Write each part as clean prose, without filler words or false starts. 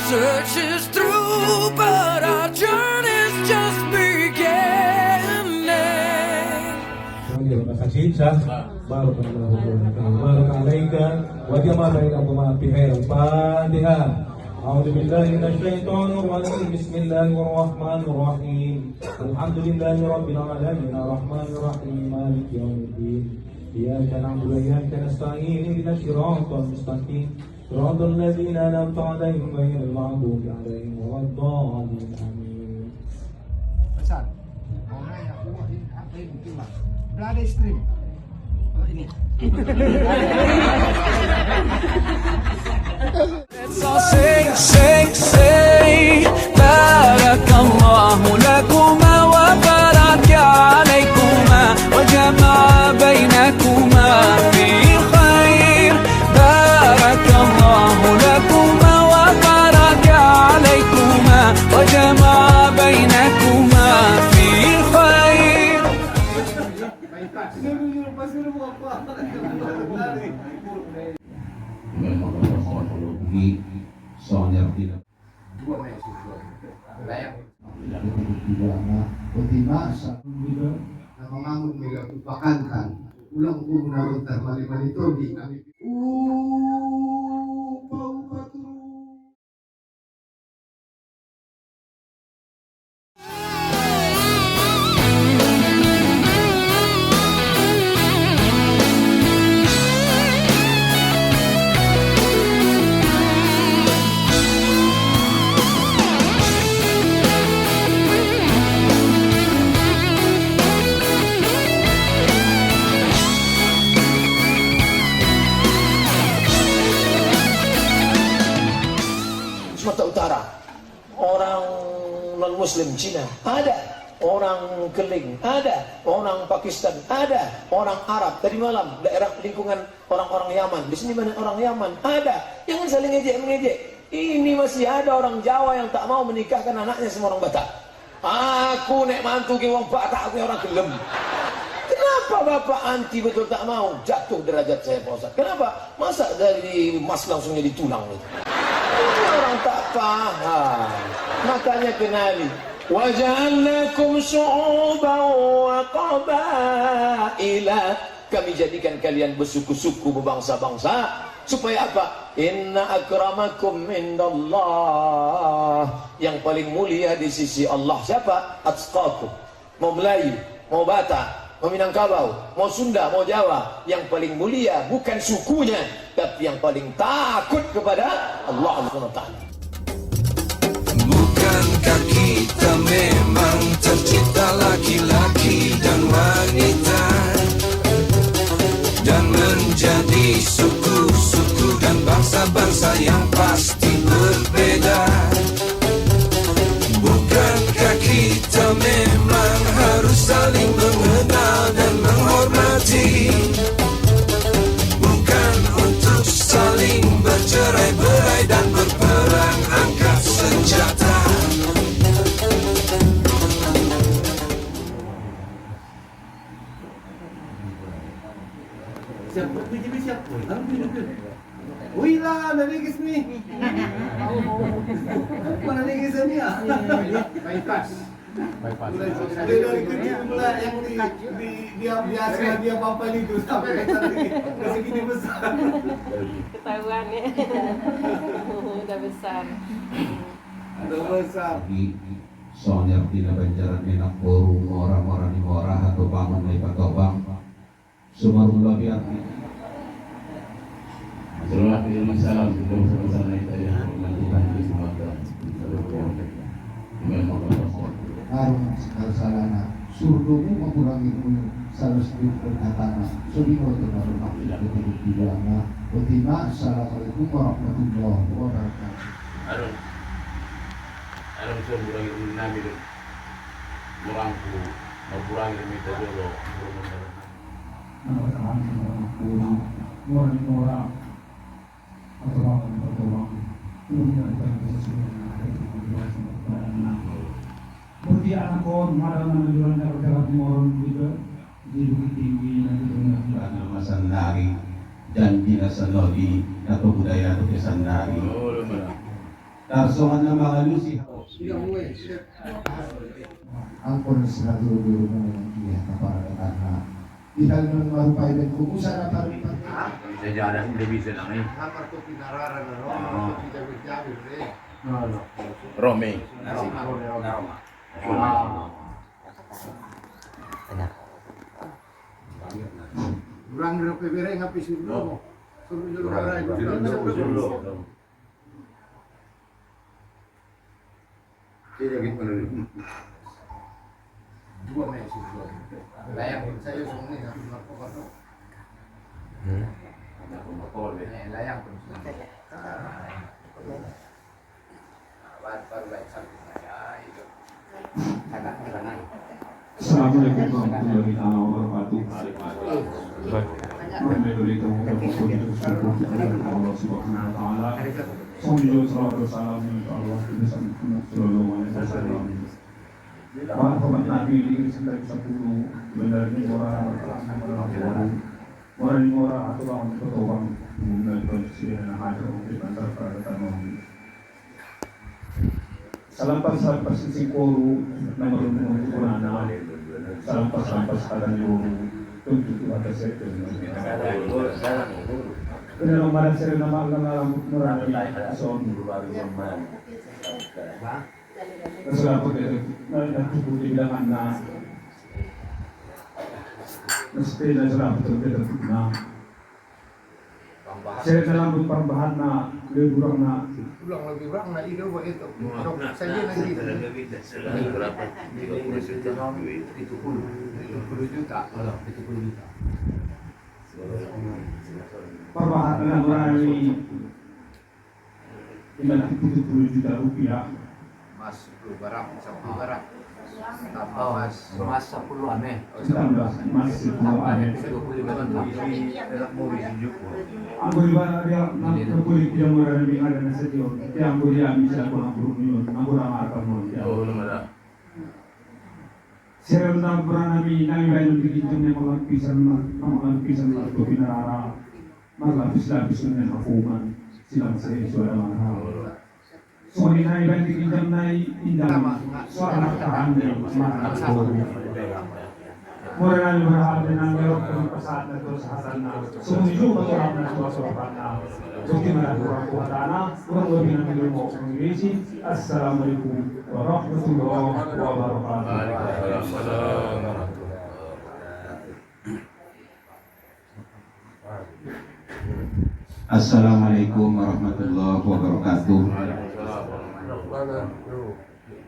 search is through, but our journey's just beginning. أعوذ بالله من الشيطان الرجيم بسم الله الرحمن الرحيم الحمد لله رب العالمين الرحمن الرحيم مالك يوم الدين إياك نعبد وإياك نستعين اهدنا الصراط المستقيم صراط الذين أنعمت عليهم غير المغضوب عليهم ولا الضالين آمين. Besar. Mau nanya aku apa ini gimana? Berada stream. Oh ini. Let's all sing, sing, sing. Barakallahu lakuma wa baraka alaykuma wa jama'a bainakuma fi khair. Barakallahu lakuma wa baraka alaykuma wa jama'a bainakuma fi khair. Soalnya tidak mengamun melakukan ulang ulang termali itu di kami. Sumatera Utara, orang non-Muslim Cina ada, orang Keling ada, orang Pakistan ada, orang Arab tadi malam daerah lingkungan orang-orang Yaman, di sini banyak orang Yaman ada. Jangan saling ngejek. Ini masih ada orang Jawa yang tak mau menikahkan anaknya sama orang Batak. Aku nek mantu ke wong Batak, aku orang gelem. Kenapa Bapak anti betul tak mau? Jatuh derajat saya Pak Ustaz. Kenapa? Masa dari emas langsung jadi tulang itu? Ini orang tak paham. Makanya kenali. Wa ja'alnakum syu'uban wa qabaila. Kami jadikan kalian bersuku-suku, berbangsa-bangsa. Supaya apa? Inna akramakum indallah. Yang paling mulia di sisi Allah siapa? Atqakum. Mau Melayu, mau Batak, mau Minangkabau, mau Sunda, mau Jawa, yang paling mulia bukan sukunya, tapi yang paling takut kepada Allah Subhanahu wa ta'ala. Bukankah kita memang tercipta laki-laki dan wanita, dan menjadi suku-suku dan bangsa-bangsa yang pasti berbeda? Bukankah kita memang harus saling mengenal dan menghormati, bukan untuk saling bercerai-berai dan berperang angkat senjata? Siapa? PJB siapa? Harus hidupin. Wih lah, nanigis nih. Apa nanigis ni ah? Bypass. Dari kecil mula yang dia biasa dia papan itu sampai segini besar. Ketahuan ya. Udah besar. Udah besar. soalnya tidak banjaran enak forum orang-orang di Morah atau bangun dari Patobang Sumarullah biarti Assalamualaikum warahmatullahi wabarakatuh. Harus salana surdumu mengurangi salah sedikit perkataan Subhanahu wa ta'ala betul bilangnya Utina assalamualaikum warahmatullahi wabarakatuh. Alam saya kurangi nabi dan merangku kurangi minta jolo Kemudian anak kon marah menjual dari jalan moron juga di Bukit Tinggi Karena Sandari dan Dina Sanodi atau budaya atau Sandari Darsohan na mga lusi. Ang konsentrado dulu mo iya kapara na tidak nun marupay dan kukusan na parang Bisa jalan, tidak bisa lang eh. Kapag ko pinararan na Roma, kita berjabir eh. Rome. Kurang dari PBR ngapi suruh. Suruh dulu orang. Tidak gitu menurut. Dua mes suruh. Layak saya sungguh satu narkoba. Motor deh. Layak terus. Baru baik sampai saya itu. Assalamualaikum warahmatullahi wabarakatuh. Alhamdulillah Allah Subhanahu wa taala. Sallallahu Allah Muhammad Nabi ini sekitar 10 benar ini orang atau orang bertawang mengenai kondisi yang ada di antara peradaban. Salampas sisi koru nomor kurana salampas kadang yuru tunjuk atas itu. Kena nomor seri nama rambut murani son. Selamat itu nanti dibilang anak. Mesti dan selamat itu na. Saya dalam perubahan na lebih na. Pulang lebih kurang nah itu buat itu. Saya nanti. 70 juta. Perubahan dengan orang ini 70 juta rupiah. Mas 10 barang, 10 barang. Tambah mas. Mas 10 aneh. 19 masih Aneh aneh. enak mau ditunjuk. Aku di mana dia kulit dia murah lebih ada nasi dia. Dia aku dia bisa aku ngampur minum. Aku ramah akan mau dia. Oh, belum ada. Saya rendah pernah nabi banyak dikincang yang makan pisang atau pinara. Lapis dengan hukuman silang saya suara mahal. Soalnya nabi banyak dikincang naik indah. Suara tahan yang mahal. Murah berhal dengan berok pesat dan terus hasanah. Semuju orang dan suasana. Jadi mana orang lebih nanti mau mengisi. Assalamualaikum warahmatullahi wabarakatuh. Assalamualaikum warahmatullahi wabarakatuh.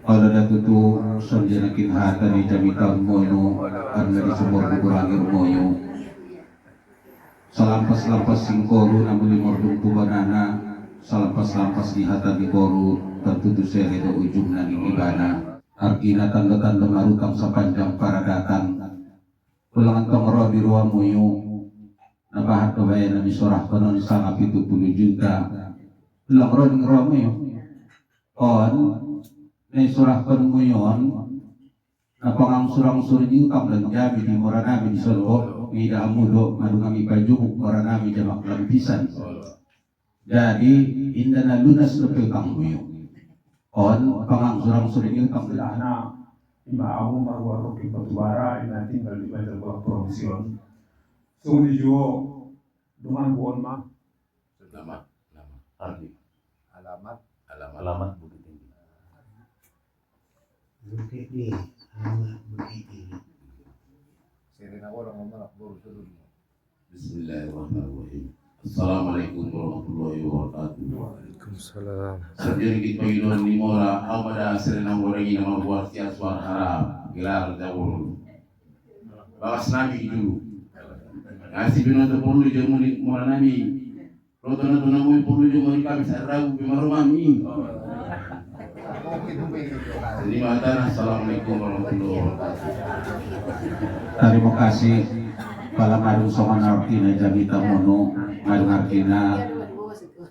Kalau datutu sonjanakin hata ni jamitan moyo karena di sumur kurangi moyo. Salampas singkoru namun limordung banana. Salampas di hata di koru tertutu sere do ujung nang ibana. Arkina tanda-tanda marutang sepanjang paradatan. Pulangan tongro di ruang moyo. Nabahat kabayan na misorah kanon sangat 70 juta. Pulang ron ruang moyo. On may surahkan mo yun na pangangsurang-sur yung lang jabi di mura namin di Solo may daamudo madungang ipajumuk mura namin di maklampisan jadi inda na lunas na pekang mo yun on pangangsurang-sur yung Anak iba ako marwaro kay Patubara ina tinggal di Bandar Buang Provisyon. So ni jo duman buon ma. Nama. Ardi. Alamat. Bukit ni amat bukit ini. Sirena orang ngomong baru dulu. Bismillahirrahmanirrahim. Assalamualaikum warahmatullahi wabarakatuh. Waalaikumsalam. Sejari kita inon ni mora amada serenang gorengi nama buat sias suara harap gelar jawur. Bawas nabi dulu. Ngasih bino tu perlu jamu ni mora nabi. Roto na tu namu perlu jamu ni kami sarau bimarumami. Terima kasih. Assalamualaikum warahmatullahi wabarakatuh. terima kasih pala marung songan arkina jamita mono marung arkina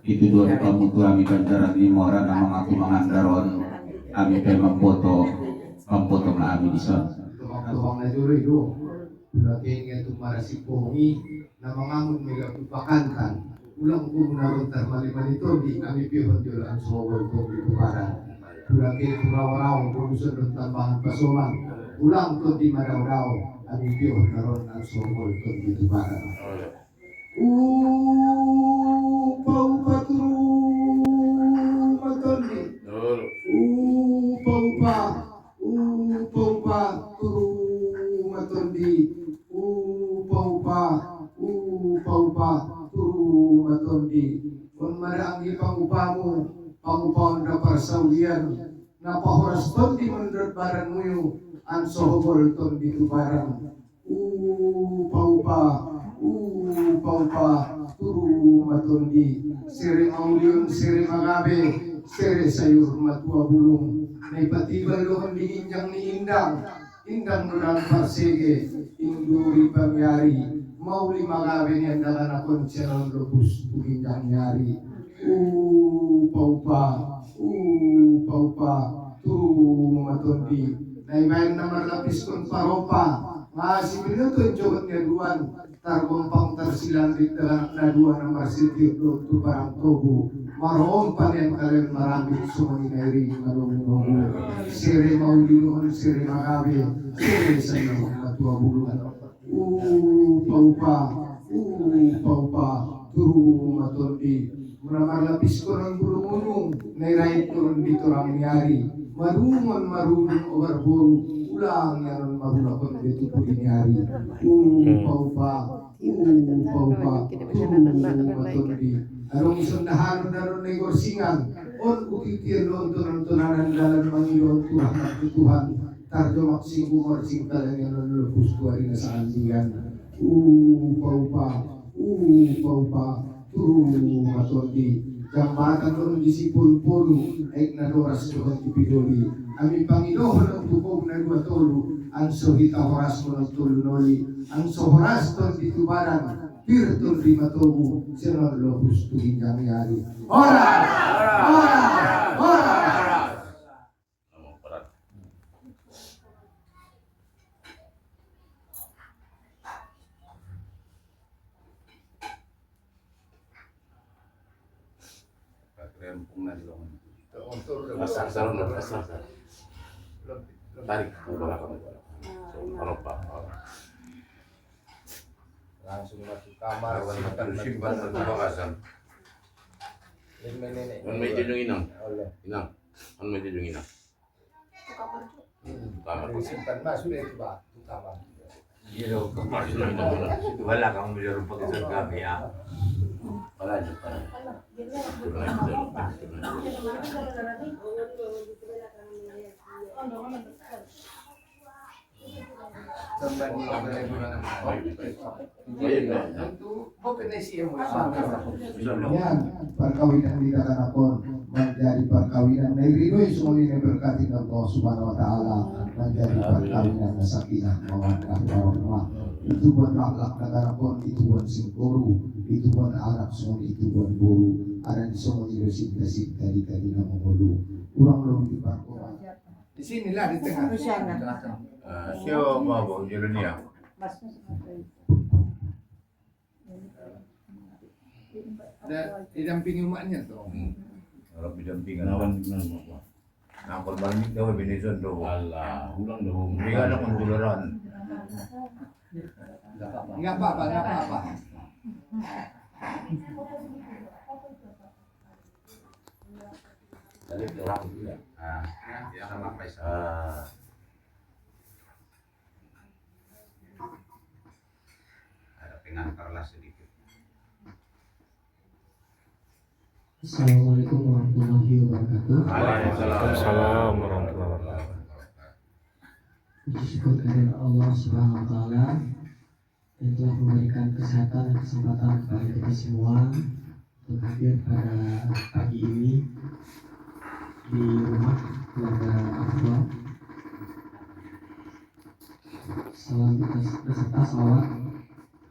itu dua pamutu ami banjaran ni mora na mga kumangandaron ami pe mampoto na ami di son. Tuwang na duro itu. Berarti ingin tumara si Pomi na mangamon may lapupakankan. ulang ko naroon maliman ito di kami pihon jola ang sowol ko di tukaran bulaki puraw-raw purusan ng tambahan pasoman ulang ko di maraw-raw kami pihon naroon ang sowol ko di tukaran pau patru matoni Upa turu matondi upa turu matondi on marangi pangupamu pangupon na parasawian na pahoras tondi menurut baran muyu an sohobol tondi tubaran upa turu matondi siri mauliun siri magabe siri sayur matua bulung na ipatibal doon ni Injang ni Indang nunang parsege induri pangyari mauli magabe niyan na konseron lobus Injang nyari paupa turu matondi na ibayan na marlapis kon paropa si minuto jokot nga duwan targompang tarsilandik na duwan na marsidio do parang tobo maroon pa niyan kalian maraming sumanginayri malungo siri maulinoon siri magabe siri sayo matua bulungan paupa turu matondi maramarlapis ko ng bulungunong nairahit ko rin dito rangyari marunong overboro ulang yan marunong ko dito po inyari paupa turu matondi arong isundahan na ron na igorsingan on ukitir noon tunanan dalan Panginoon Tuhan at Tuhan tardo maksing bumorsing talang yan ang lupus ko rin sa andigan paupa turu matondi gambatan noon disipul-pulu ay nadoras ko ang ipidoli aming Panginoon ang tupog na guatolo ang sohita horas mo ng tulunoli ang sohoras ton ditubaran Pirtul di matobu sinon lobus tugin kami hari. Ora. Tarik ke belakang. Langsung masuk kamar Simpan satu bakasan. On may tunjung inang. Inang. On may tunjung inang. Kamar. simpan masuk itu Pak kamar. Giro, wala kang mayroon pag isang gabi Wala dyan. Yan, perkawinan di kakanapon menjadi perkawinan nairidoi semuanya berkati Allah Subhanahu Wa Taala menjadi perkawinan sakinah mawaddah warahmah. Itu buat akhlak kakanapon, itu buat singkoru, itu buat anak semua, itu buat boru. Ada di semua itu cinta di kadina mengulu. Kurang lebih perkawinan. Di sinilah di tengah. siya mabang yun niya. Didampingi umatnya tuh. Harap didampingan awan mo. Ang korbanik daw binison daw. Alah, ulang dah. Hindi ka na kondularan. Enggak apa-apa. Tadi orang juga. Ya sama Faisal. Ada pengantarlah sedikit. Assalamualaikum warahmatullahi wabarakatuh. Waalaikumsalam warahmatullahi wabarakatuh. Puji syukur kehadirat Allah Subhanahu Wa Taala yang telah memberikan kesehatan dan kesempatan kepada kita semua untuk hadir pada pagi ini di rumah keluarga Afwan. Salam beserta salawat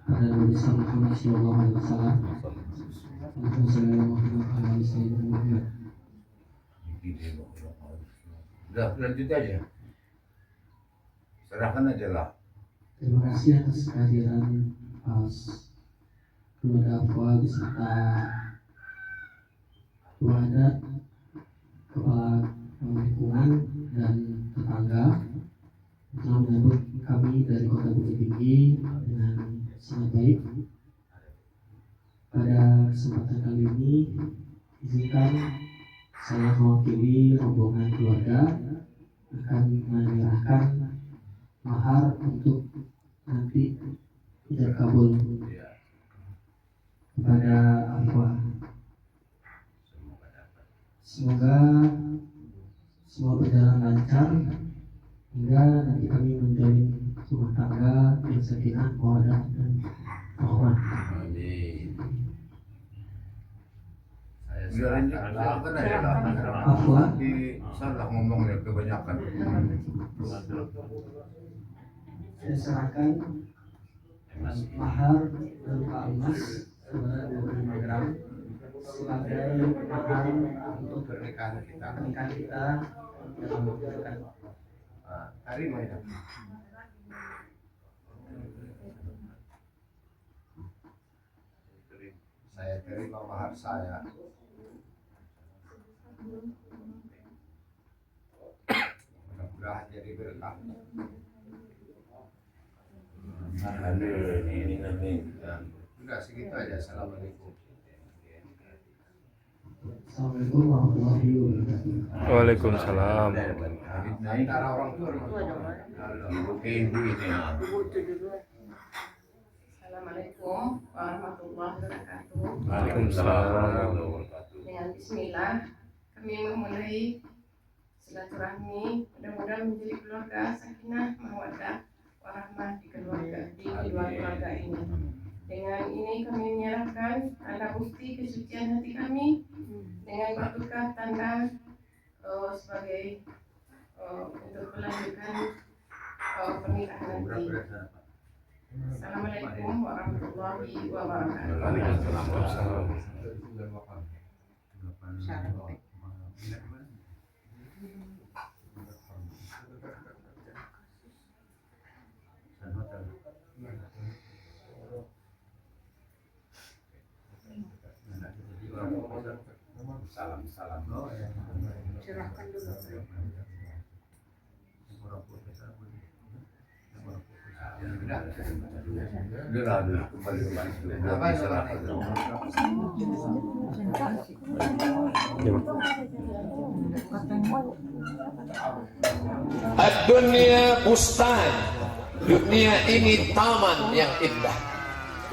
pada Nabi Muhammad Sallallahu Alaihi Wasallam. Udah lanjut aja. Serahkan aja lah. Terima kasih atas kehadiran keluarga Afwa beserta ketua adat, kepala lingkungan dan tetangga telah menyambut kami dari Kota Bukit Tinggi dengan sangat baik. Pada kesempatan kali ini, izinkan saya mewakili rombongan keluarga akan menyerahkan mahar untuk nanti ijab kabul kepada Afwa. Semoga semua berjalan lancar hingga nanti kami menjalin rumah tangga yang sakinah, mawaddah dan rahmah. Afwa salah ngomongnya kebanyakan. Saya serahkan mahar berupa emas sebanyak 25 gram sebagai mahar untuk pernikahan kita dalam waktu dekat. Hari mana? Saya terima mahar saya. Mudah-mudahan jadi berkah. Ini nanti. Udah segitu aja. Assalamualaikum. Assalamualaikum warahmatullahi wabarakatuh. Waalaikumsalam. Antara orang tua bukan duitnya. Assalamualaikum warahmatullahi wabarakatuh. Waalaikumsalam. Dengan bismillah kami memulai silaturahmi, mudah-mudahan menjadi keluarga sakinah, mawaddah, warahmah di kedua keluarga ini. Dengan ini kami menyerahkan tanda bukti kesucian hati kami dengan bertukar tanda sebagai untuk melanjutkan pernikahan nanti. Assalamualaikum warahmatullahi wabarakatuh. Salam. Serahkan dulu. Ad-dunya bustan. Dunia ini taman yang indah.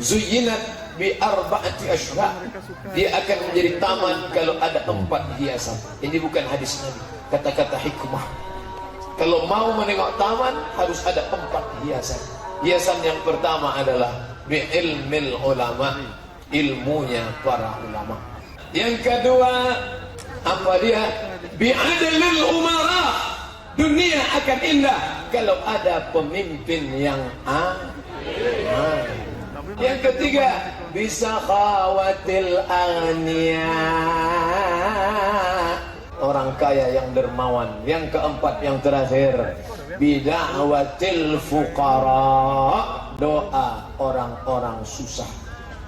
Zuyyinat bi arba'ati ashra. Dia akan menjadi taman kalau ada 4 hiasan. Ini bukan hadis Nabi, kata-kata hikmah. Kalau mau menengok taman harus ada 4 hiasan. Hiasan yang pertama adalah bi ilmil ulama, ilmunya para ulama. Yang kedua apa dia? Bi adlil umara. Dunia akan indah kalau ada pemimpin yang adil. Yang ketiga, bisa khawatil aghnia, orang kaya yang dermawan. Yang keempat, yang terakhir, bida'watil fuqara, doa orang-orang susah.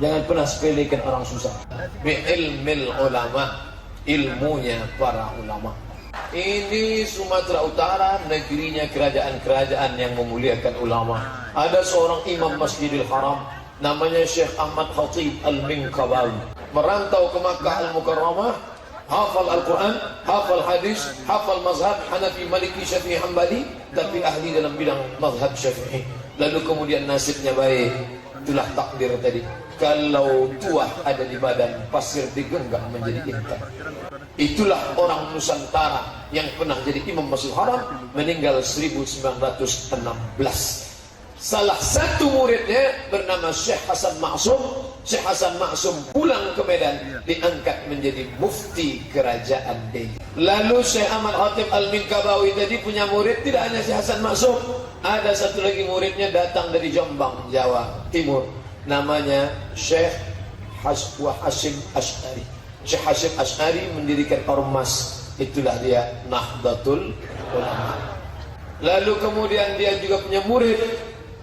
Jangan pernah sepelekan orang susah. Bi ilmil ulama, ilmunya para ulama. Ini Sumatera Utara, negerinya kerajaan-kerajaan yang memuliakan ulama. Ada seorang imam Masjidil Haram, namanya Syekh Ahmad Khatib Al-Minkabawi. Merantau ke Makkah Al-Mukarramah, hafal Al-Quran, hafal hadis, hafal mazhab Hanafi, Maliki, Syafi'i, Hambali, tapi ahli dalam bidang mazhab Syafi'i. Lalu kemudian nasibnya baik. Itulah takdir tadi. Kalau tuah ada di badan, pasir digenggam menjadi intan. Itulah orang Nusantara yang pernah jadi imam Masjidil Haram, meninggal 1916. Salah satu muridnya bernama Syekh Hasan Ma'sum. Syekh Hasan Ma'sum pulang ke Medan, diangkat menjadi mufti kerajaan Delhi. Lalu Syekh Ahmad Khatib Al-Minkabawi tadi punya murid, tidak hanya Syekh Hasan Ma'sum, ada satu lagi muridnya datang dari Jombang, Jawa Timur, namanya Syekh Hashim Ash'ari. Syekh Hashim Ash'ari mendirikan ormas, itulah dia Nahdlatul Ulama. Lalu kemudian dia juga punya murid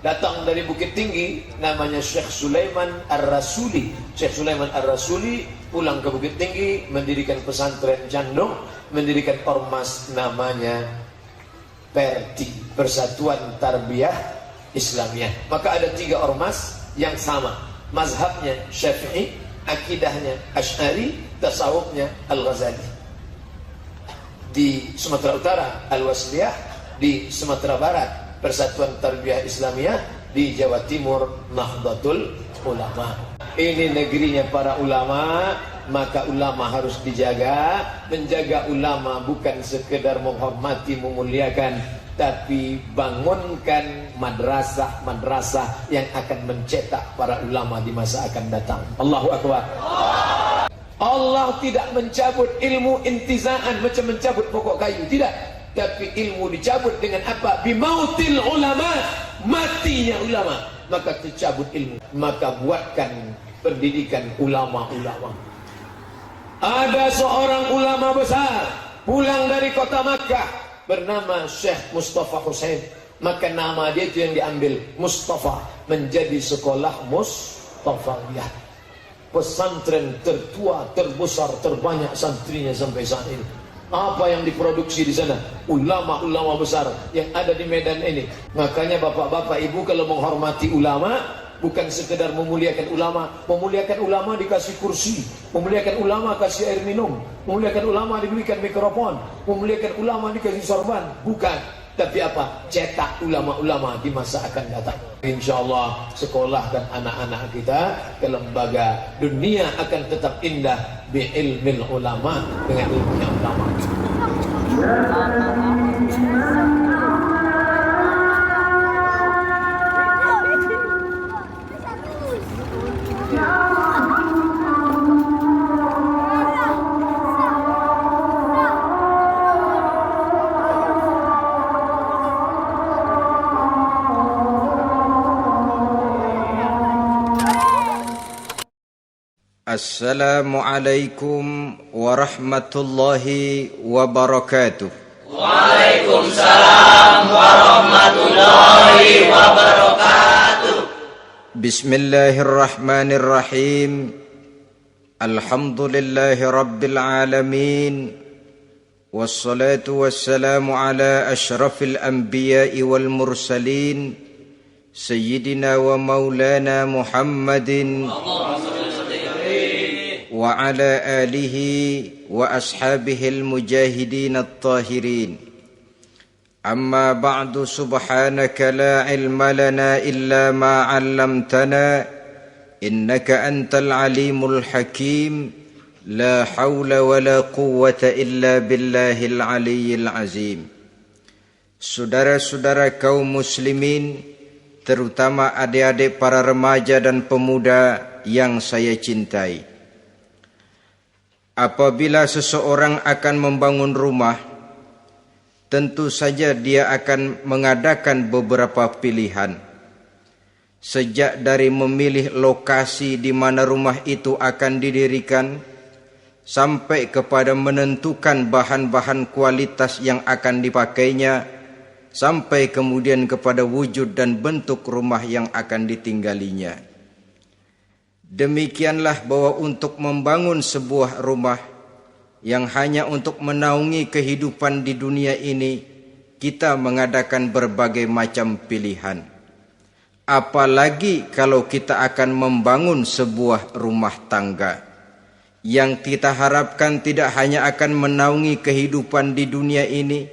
datang dari Bukit Tinggi, namanya Syekh Sulaiman Ar-Rasuli. Syekh Sulaiman Ar-Rasuli pulang ke Bukit Tinggi, mendirikan pesantren Jandong, mendirikan ormas namanya Perti, Persatuan Tarbiyah Islamiyah. Maka ada 3 ormas yang sama, mazhabnya Syafi'i, akidahnya Asy'ari, tasawufnya Al-Ghazali. Di Sumatera Utara Al-Wasliyah, di Sumatera Barat Persatuan Tarbiyah Islamiyah, di Jawa Timur Nahdlatul Ulama. Ini negerinya para ulama, maka ulama harus dijaga. Menjaga ulama bukan sekedar menghormati, memuliakan, tapi bangunkan madrasah-madrasah yang akan mencetak para ulama di masa akan datang. Allahu Akbar. Allah tidak mencabut ilmu intizaan macam mencabut pokok kayu, tidak. Tapi ilmu dicabut dengan apa? Bimautil ulama, matinya ulama, maka tercabut ilmu. Maka buatkan pendidikan ulama-ulama. Ada seorang ulama besar pulang dari kota Makkah bernama Syekh Mustafa Hussein. Maka nama dia itu yang diambil, Mustafa, menjadi sekolah Mustafawiyah. Pesantren tertua, terbesar, terbanyak santrinya sampai saat ini. Apa yang diproduksi di sana? Ulama-ulama besar yang ada di Medan ini. Makanya bapak-bapak ibu kalau menghormati ulama, bukan sekedar memuliakan ulama. Memuliakan ulama dikasih kursi, memuliakan ulama kasih air minum, memuliakan ulama diberikan mikrofon, memuliakan ulama dikasih sorban. Bukan. Tapi apa? Cetak ulama-ulama di masa akan datang. InsyaAllah sekolah dan anak-anak kita ke lembaga dunia akan tetap indah bi'ilmil ulama, dengan ilmunya ulama. Assalamualaikum warahmatullahi wabarakatuh. Waalaikumsalam warahmatullahi wabarakatuh. Bismillahirrahmanirrahim. Alhamdulillahi rabbil alamin. Wassalatu wassalamu ala ashrafil anbiya'i wal mursalin, Sayyidina wa maulana Muhammadin wa ala alihi wa ashabihil mujahidin at-tahirin. Amma ba'du, subhanaka la ilma lana illa ma 'allamtana innaka antal alimul hakim. La hawla wa la quwwata illa billahil aliyyil azim. Saudara-saudara kaum muslimin, terutama adik-adik para remaja dan pemuda yang saya cintai. Apabila seseorang akan membangun rumah, tentu saja dia akan mengadakan beberapa pilihan. Sejak dari memilih lokasi di mana rumah itu akan didirikan, sampai kepada menentukan bahan-bahan kualitas yang akan dipakainya, sampai kemudian kepada wujud dan bentuk rumah yang akan ditinggalinya. Demikianlah bahwa untuk membangun sebuah rumah yang hanya untuk menaungi kehidupan di dunia ini, kita mengadakan berbagai macam pilihan. Apalagi kalau kita akan membangun sebuah rumah tangga yang kita harapkan tidak hanya akan menaungi kehidupan di dunia ini,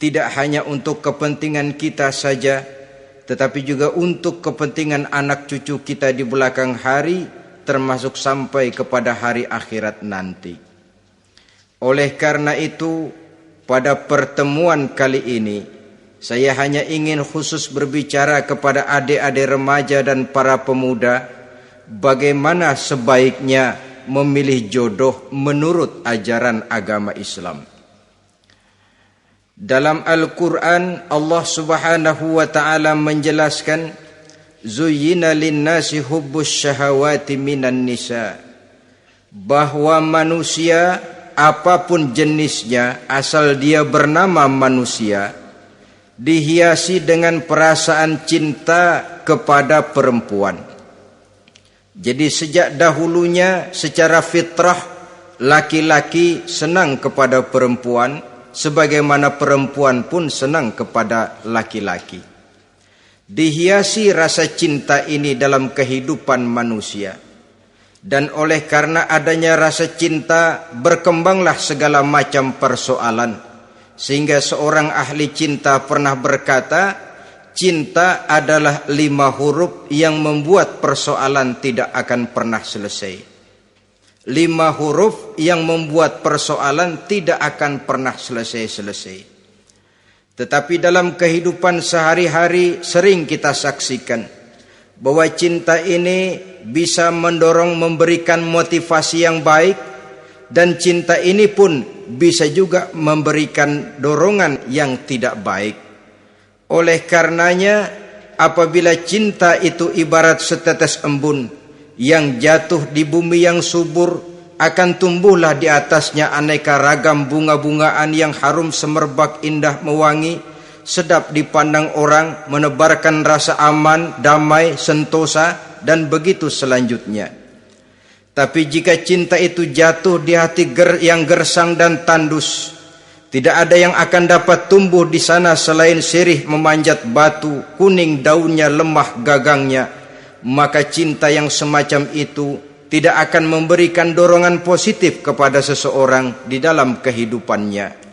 tidak hanya untuk kepentingan kita saja, tetapi juga untuk kepentingan anak cucu kita di belakang hari, termasuk sampai kepada hari akhirat nanti. Oleh karena itu, pada pertemuan kali ini, saya hanya ingin khusus berbicara kepada adik-adik remaja dan para pemuda, bagaimana sebaiknya memilih jodoh menurut ajaran agama Islam. Dalam Al-Quran, Allah Subhanahu wa ta'ala menjelaskan, Zuyyina linnasi hubbus syahawati minan nisa, bahwa manusia apapun jenisnya, asal dia bernama manusia, dihiasi dengan perasaan cinta kepada perempuan. Jadi sejak dahulunya secara fitrah laki-laki senang kepada perempuan, sebagaimana perempuan pun senang kepada laki-laki. Dihiasi rasa cinta ini dalam kehidupan manusia. Dan oleh karena adanya rasa cinta, berkembanglah segala macam persoalan. Sehingga seorang ahli cinta pernah berkata, cinta adalah 5 huruf yang membuat persoalan tidak akan pernah selesai. 5 huruf yang membuat persoalan tidak akan pernah selesai-selesai. Tetapi dalam kehidupan sehari-hari sering kita saksikan bahwa cinta ini bisa mendorong memberikan motivasi yang baik, dan cinta ini pun bisa juga memberikan dorongan yang tidak baik. Oleh karenanya, apabila cinta itu ibarat setetes embun yang jatuh di bumi yang subur, akan tumbuhlah di atasnya aneka ragam bunga-bungaan yang harum semerbak, indah mewangi, sedap dipandang orang, menebarkan rasa aman, damai, sentosa, dan begitu selanjutnya. Tapi jika cinta itu jatuh di hati yang gersang dan tandus, tidak ada yang akan dapat tumbuh di sana selain sirih memanjat batu, kuning daunnya, lemah gagangnya, maka cinta yang semacam itu tidak akan memberikan dorongan positif kepada seseorang di dalam kehidupannya.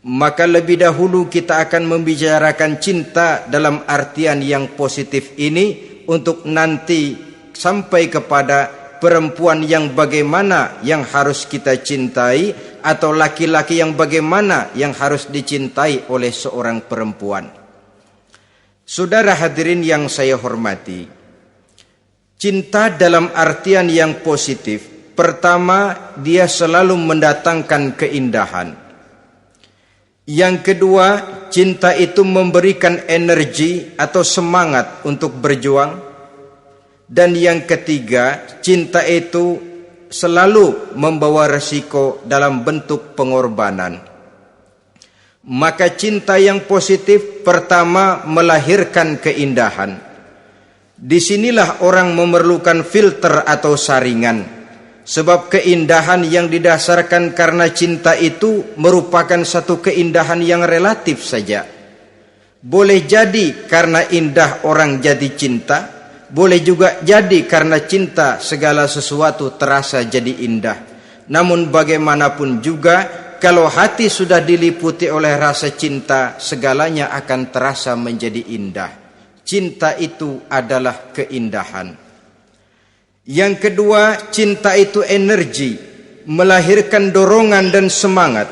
Maka lebih dahulu kita akan membicarakan cinta dalam artian yang positif ini, untuk nanti sampai kepada perempuan yang bagaimana yang harus kita cintai, atau laki-laki yang bagaimana yang harus dicintai oleh seorang perempuan. Saudara hadirin yang saya hormati, cinta dalam artian yang positif, pertama, dia selalu mendatangkan keindahan. Yang kedua, cinta itu memberikan energi atau semangat untuk berjuang. Dan yang ketiga, cinta itu selalu membawa resiko dalam bentuk pengorbanan. Maka cinta yang positif pertama melahirkan keindahan. Disinilah orang memerlukan filter atau saringan. Sebab keindahan yang didasarkan karena cinta itu merupakan satu keindahan yang relatif saja. Boleh jadi karena indah orang jadi cinta, boleh juga jadi karena cinta segala sesuatu terasa jadi indah. Namun bagaimanapun juga, kalau hati sudah diliputi oleh rasa cinta, segalanya akan terasa menjadi indah. Cinta itu adalah keindahan. Yang kedua, cinta itu energi, melahirkan dorongan dan semangat.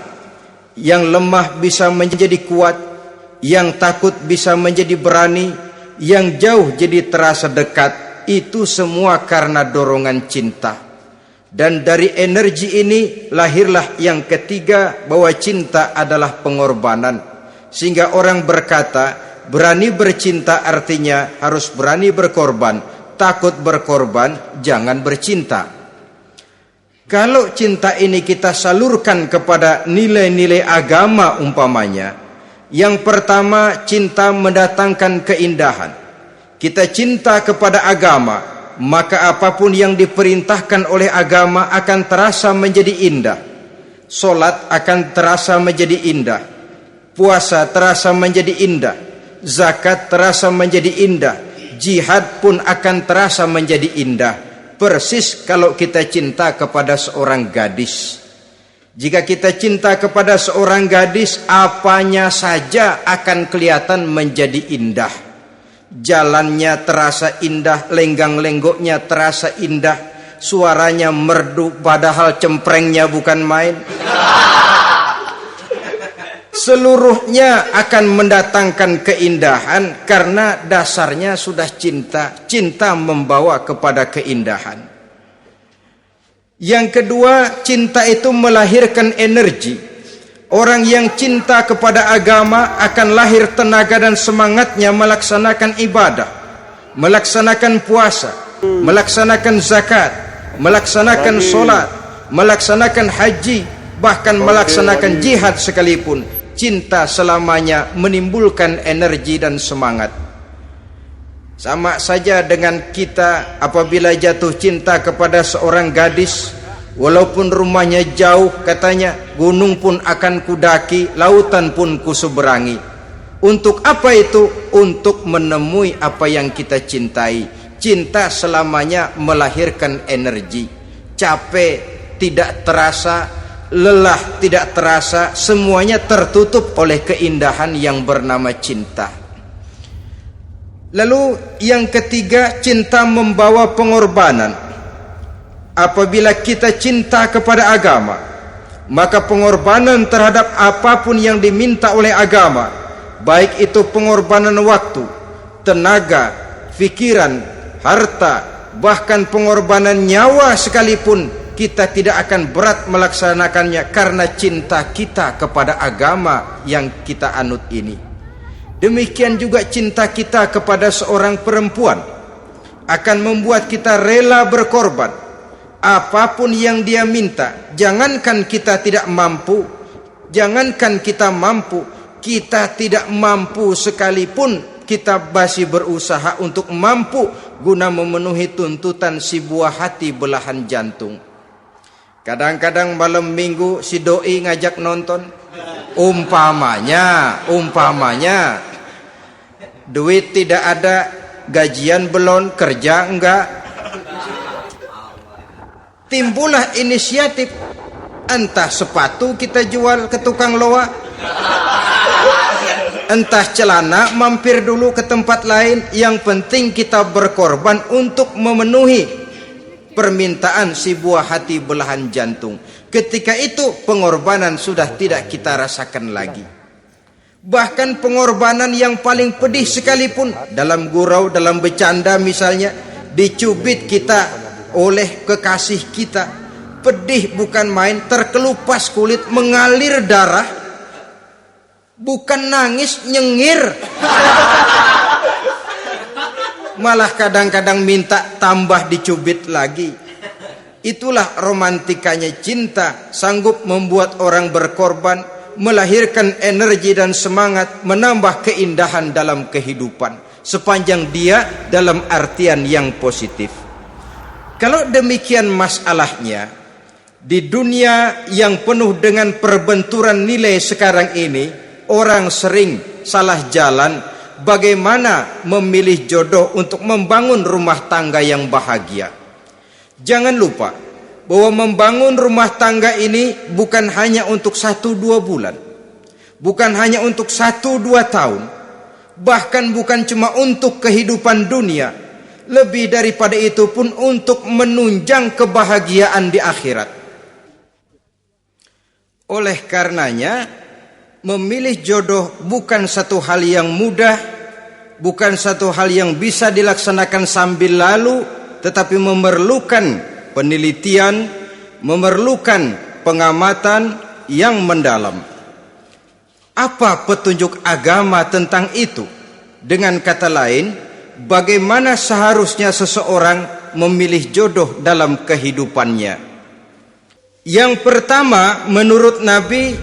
Yang lemah bisa menjadi kuat, yang takut bisa menjadi berani, yang jauh jadi terasa dekat. Itu semua karena dorongan cinta. Dan dari energi ini lahirlah yang ketiga, bahwa cinta adalah pengorbanan. Sehingga orang berkata, berani bercinta artinya harus berani berkorban. Takut berkorban, jangan bercinta. Kalau cinta ini kita salurkan kepada nilai-nilai agama umpamanya, yang pertama, cinta mendatangkan keindahan. Kita cinta kepada agama, maka apapun yang diperintahkan oleh agama akan terasa menjadi indah. Solat akan terasa menjadi indah. Puasa terasa menjadi indah. Zakat terasa menjadi indah. Jihad pun akan terasa menjadi indah. Persis kalau kita cinta kepada seorang gadis. Jika kita cinta kepada seorang gadis, apanya saja akan kelihatan menjadi indah. Jalannya terasa indah, lenggang-lenggoknya terasa indah, suaranya merdu padahal cemprengnya bukan main. Seluruhnya akan mendatangkan keindahan karena dasarnya sudah cinta. Cinta membawa kepada keindahan. Yang kedua, cinta itu melahirkan energi. Orang yang cinta kepada agama akan lahir tenaga dan semangatnya melaksanakan ibadah, melaksanakan puasa, melaksanakan zakat, melaksanakan solat, melaksanakan haji, bahkan melaksanakan jihad sekalipun. cinta selamanya menimbulkan energi dan semangat. Sama saja dengan kita apabila jatuh cinta kepada seorang gadis, walaupun rumahnya jauh, katanya, gunung pun akan kudaki, lautan pun kuseberangi. Untuk apa itu? Untuk menemui apa yang kita cintai. Cinta selamanya melahirkan energi. Capek tidak terasa, lelah tidak terasa, semuanya tertutup oleh keindahan yang bernama cinta. Lalu yang ketiga, cinta membawa pengorbanan. Apabila kita cinta kepada agama, maka pengorbanan terhadap apapun yang diminta oleh agama, baik itu pengorbanan waktu, tenaga, pikiran, harta, bahkan pengorbanan nyawa sekalipun, kita tidak akan berat melaksanakannya karena cinta kita kepada agama yang kita anut ini. Demikian juga cinta kita kepada seorang perempuan akan membuat kita rela berkorban. Apapun yang dia minta, jangankan kita tidak mampu, kita tidak mampu sekalipun, kita masih berusaha untuk mampu guna memenuhi tuntutan si buah hati belahan jantung. Kadang-kadang malam minggu si doi ngajak nonton, umpamanya duit tidak ada, gajian belum, kerja enggak, timbullah inisiatif, entah sepatu kita jual ke tukang loa, entah celana mampir dulu ke tempat lain, yang penting kita berkorban untuk memenuhi permintaan si buah hati belahan jantung. Ketika itu pengorbanan sudah tidak kita rasakan lagi. Bahkan pengorbanan yang paling pedih sekalipun, dalam gurau, dalam bercanda misalnya, dicubit kita oleh kekasih kita, pedih bukan main, terkelupas kulit, mengalir darah, bukan nangis, nyengir. Malah kadang-kadang minta tambah dicubit lagi. Itulah romantikanya cinta, sanggup membuat orang berkorban, melahirkan energi dan semangat, menambah keindahan dalam kehidupan, sepanjang dia dalam artian yang positif. Kalau demikian masalahnya, di dunia yang penuh dengan perbenturan nilai sekarang ini, orang sering salah jalan bagaimana memilih jodoh untuk membangun rumah tangga yang bahagia. Jangan lupa bahwa membangun rumah tangga ini bukan hanya untuk 1-2 bulan, bukan hanya untuk 1-2 tahun, bahkan bukan cuma untuk kehidupan dunia, lebih daripada itu pun untuk menunjang kebahagiaan di akhirat. Oleh karenanya, memilih jodoh bukan satu hal yang mudah, bukan satu hal yang bisa dilaksanakan sambil lalu, tetapi memerlukan penelitian, memerlukan pengamatan yang mendalam. Apa petunjuk agama tentang itu? Dengan kata lain, bagaimana seharusnya seseorang memilih jodoh dalam kehidupannya? Yang pertama, menurut Nabi,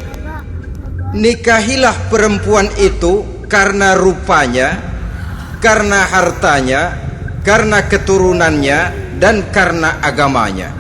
nikahilah perempuan itu karena rupanya, karena hartanya, karena keturunannya, dan karena agamanya.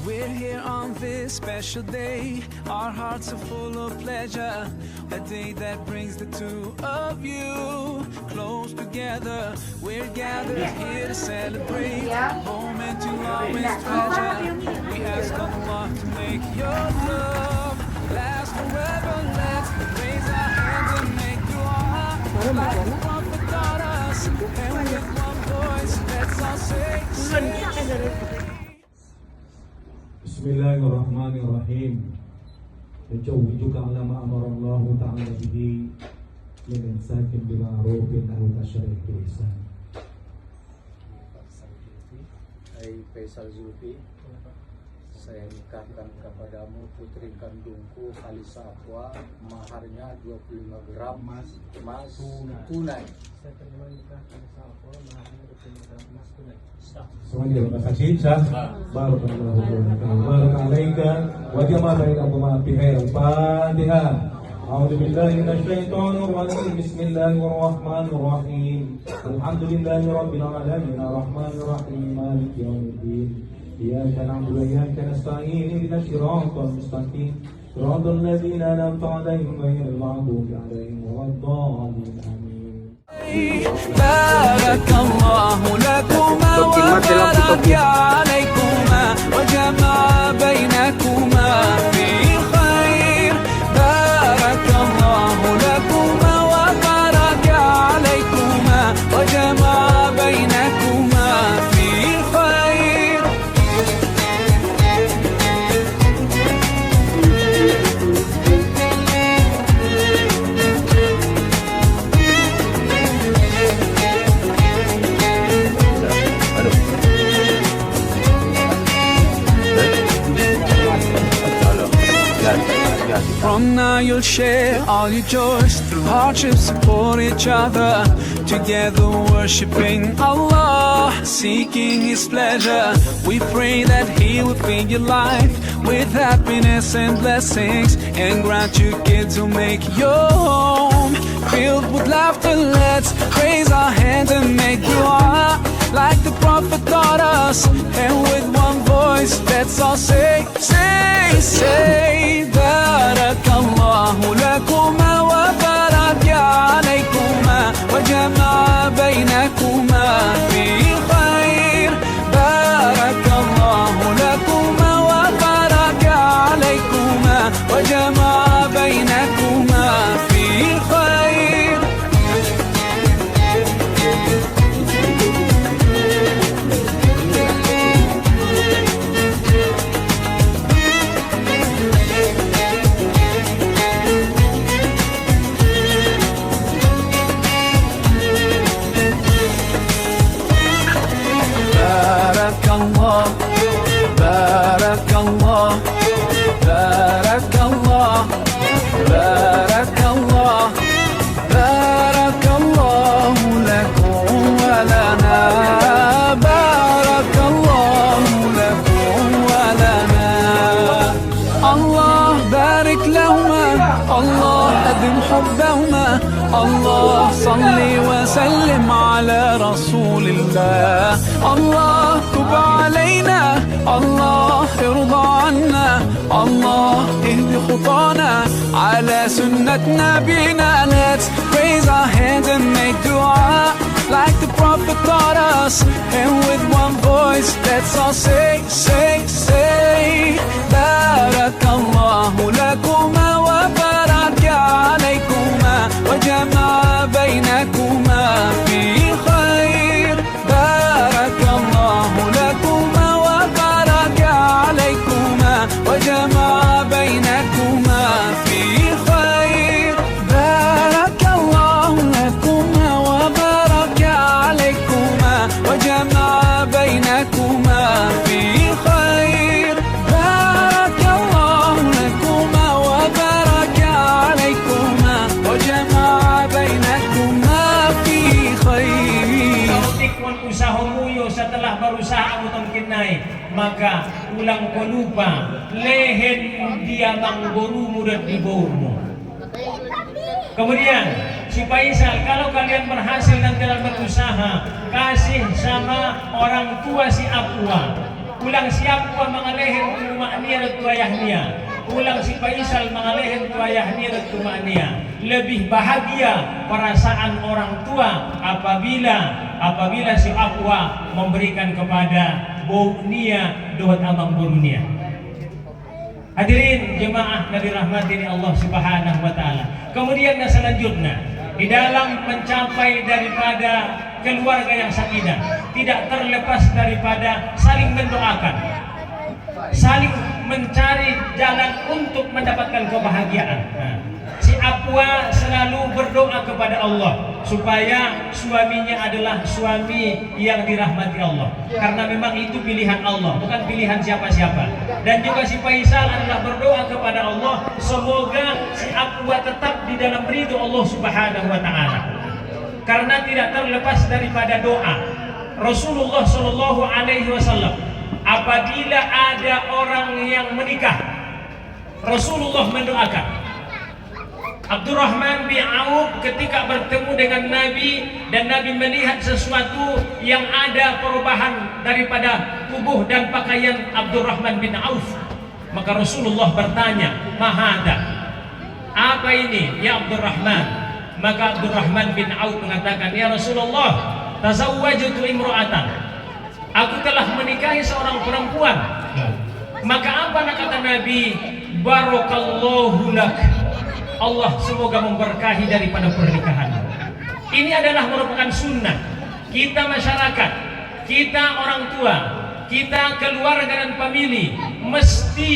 We're here on this special day. Our hearts are full of pleasure. A day that brings the two of you close together. We're gathered here to celebrate a moment you always treasure. We ask Allah to make your love last forever. Let's raise our hands and make dua like the Prophet taught us. And with one voice, let's all say, Bismillahirrahmanirrahim. Menjauhjuka ala ma amara Allah Ta'ala bihi min imsakin bima'rufin aw tashrih bi ihsan. saya nikahkan kepadamu putri kandungku Kalisa Afwa, maharnya 25 gram emas tunai. Saya terima nikah Kalisa Afwa, maharnya 25 gram emas tunai. Semuanya terima kasih Syah. Barakallahu wa jama'a bainakum fi khair. Al-Fatihah. أعوذ بالله من الشيطان الرجيم بسم الله الرحمن الرحيم الحمد لله رب العالمين الرحمن الرحيم مالك يوم الدين إياك نعبد وإياك نستعين اهدنا الصراط المستقيم صراط الذين أنعمت عليهم غير المغضوب عليهم ولا الضالين آمين. بارك الله لكما وبارك عليكما وجمع بينكما في خير. بارك الله لكما وبارك عليكما وجمع بينكما في خير. From now you'll share all your joys, through hardships support each other, together worshipping Allah, seeking His pleasure. We pray that He will fill your life with happiness and blessings, and grant you kids who make your home filled with laughter. Let's raise our hands and make dua like the Prophet taught us, and with one voice let's all say, say, say. Barakallahu lakuma wa baraka alaykuma wa jama'a baynakuma fi khair. Barakallahu lakuma wa baraka alaykuma wa jama'a baynakuma fi khair. Barakallah, Barakallah, Barakallah, Barakallah, Barakallahu lakum wa lana. Barakallahu lakum wa lana. Allah barik lahuma, Allah adim hubbahuma, Allah salli wa sallim ala rasulillah. Allah tub alayna, Allah irda anna, Allah ihdi khutana ala sunnat nabina. Let's raise our hands and make dua like the Prophet taught us, and with one voice let's all say, say, say. Barakallahu lakuma wa baraka alaykuma wa jama'a baynakuma fi khair. Barakallahu lakuma wa baraka alaykuma wa jama'a baynakuma fi khair. Barakallahu lakuma wa baraka alaykuma wa jama'a baynakuma fi khair. Barakallahu lakuma wa baraka alaykuma wa jama'a baynakuma fi khair. Kautikwan usahamuyo setelah berusaha mutangkinai, maka ulang ko lupa lehen dia manggorumu dan diborumu. Kemudian si Faisal, kalau kalian berhasil dan dalam berusaha, kasih sama orang tua si Afwa. Ulang si Afwa mengalehen tumaknia dan tuayahnia. Ulang si Faisal mengalehen tuayahnia dan tumaknia. Lebih bahagia perasaan orang tua apabila si Afwa memberikan kepada Bounia doa abang Borunia. Hadirin jemaah Nabi rahmatin Allah Subhanahu wa taala. Kemudian yang selanjutnya, di dalam mencapai daripada keluarga yang sakinah, tidak terlepas daripada saling mendoakan, saling mencari jalan untuk mendapatkan kebahagiaan. Si Apwa selalu berdoa kepada Allah supaya suaminya adalah suami yang dirahmati Allah, karena memang itu pilihan Allah, bukan pilihan siapa-siapa. Dan juga si Faisal adalah berdoa kepada Allah semoga si Apwa tetap di dalam ridho Allah Subhanahu wa taala, karena tidak terlepas daripada doa. Rasulullah Shallallahu alaihi wasallam apabila ada orang yang menikah, Rasulullah mendoakan. Abdurrahman bin Auf ketika bertemu dengan Nabi dan Nabi melihat sesuatu yang ada perubahan daripada tubuh dan pakaian Abdurrahman bin Auf, maka Rasulullah bertanya, "Mahada? Apa ini ya Abdurrahman?" Maka Abdurrahman bin Auf mengatakan, "Ya Rasulullah, tazawwajtu imra'atan. Aku telah menikahi seorang perempuan." Maka apa kata Nabi? "Barakallahu lak. Allah semoga memberkahi daripada pernikahan." Ini adalah merupakan sunnah kita masyarakat, kita orang tua, kita keluarga dan famili mesti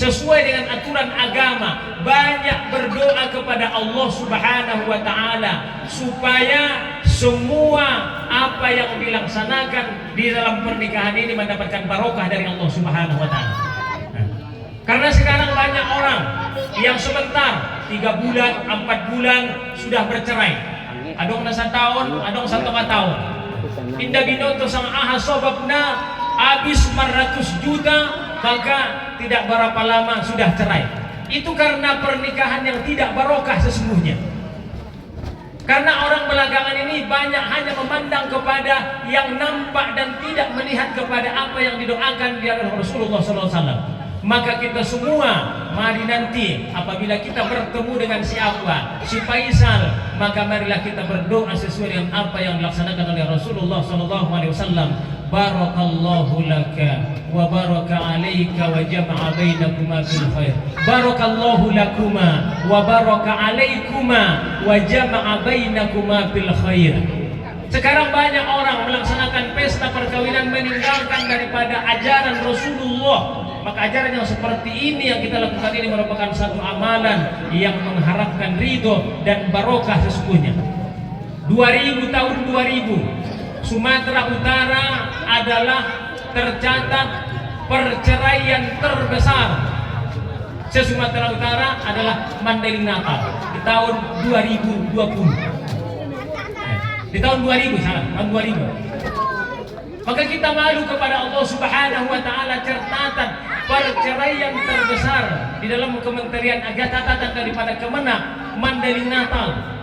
sesuai dengan aturan agama, banyak berdoa kepada Allah Subhanahu wa taala supaya semua apa yang dilaksanakan di dalam pernikahan ini mendapatkan barokah dari Allah Subhanahu wa taala. Karena sekarang banyak orang yang sebentar 3 bulan, 4 bulan sudah bercerai. Adong na 1 tahun, adong 1,5 tahun. Indah binoto sang aha sobabna habis 400 juta, maka tidak berapa lama sudah cerai. Itu karena pernikahan yang tidak barokah sesungguhnya. Karena orang belakangan ini banyak hanya memandang kepada yang nampak dan tidak melihat kepada apa yang didoakan di oleh Rasulullah SAW. Maka kita semua mari nanti apabila kita bertemu dengan siapa, si Faisal, maka marilah kita berdoa sesuai dengan apa yang dilaksanakan oleh Rasulullah SAW. Barakallahu laka wa baraka alaika wa jama'a bainakuma fil khair. Barakallahu lakuma wa baraka alaikuma wa jama'a bainakuma fil khair. Sekarang banyak orang melaksanakan pesta perkawinan meninggalkan daripada ajaran Rasulullah. Maka ajaran yang seperti ini yang kita lakukan ini merupakan satu amalan yang mengharapkan ridho dan barokah sesungguhnya. 2000 tahun 2000 Sumatera Utara adalah tercatat perceraian terbesar. Se-Sumatera Utara adalah Mandailing Natal di tahun 2020. Di tahun 2000 salah, tahun 2000. Maka kita malu kepada Allah Subhanahu wa taala, catatan perceraian terbesar di dalam Kementerian Agama, catatan daripada Kemenak Mandailing Natal.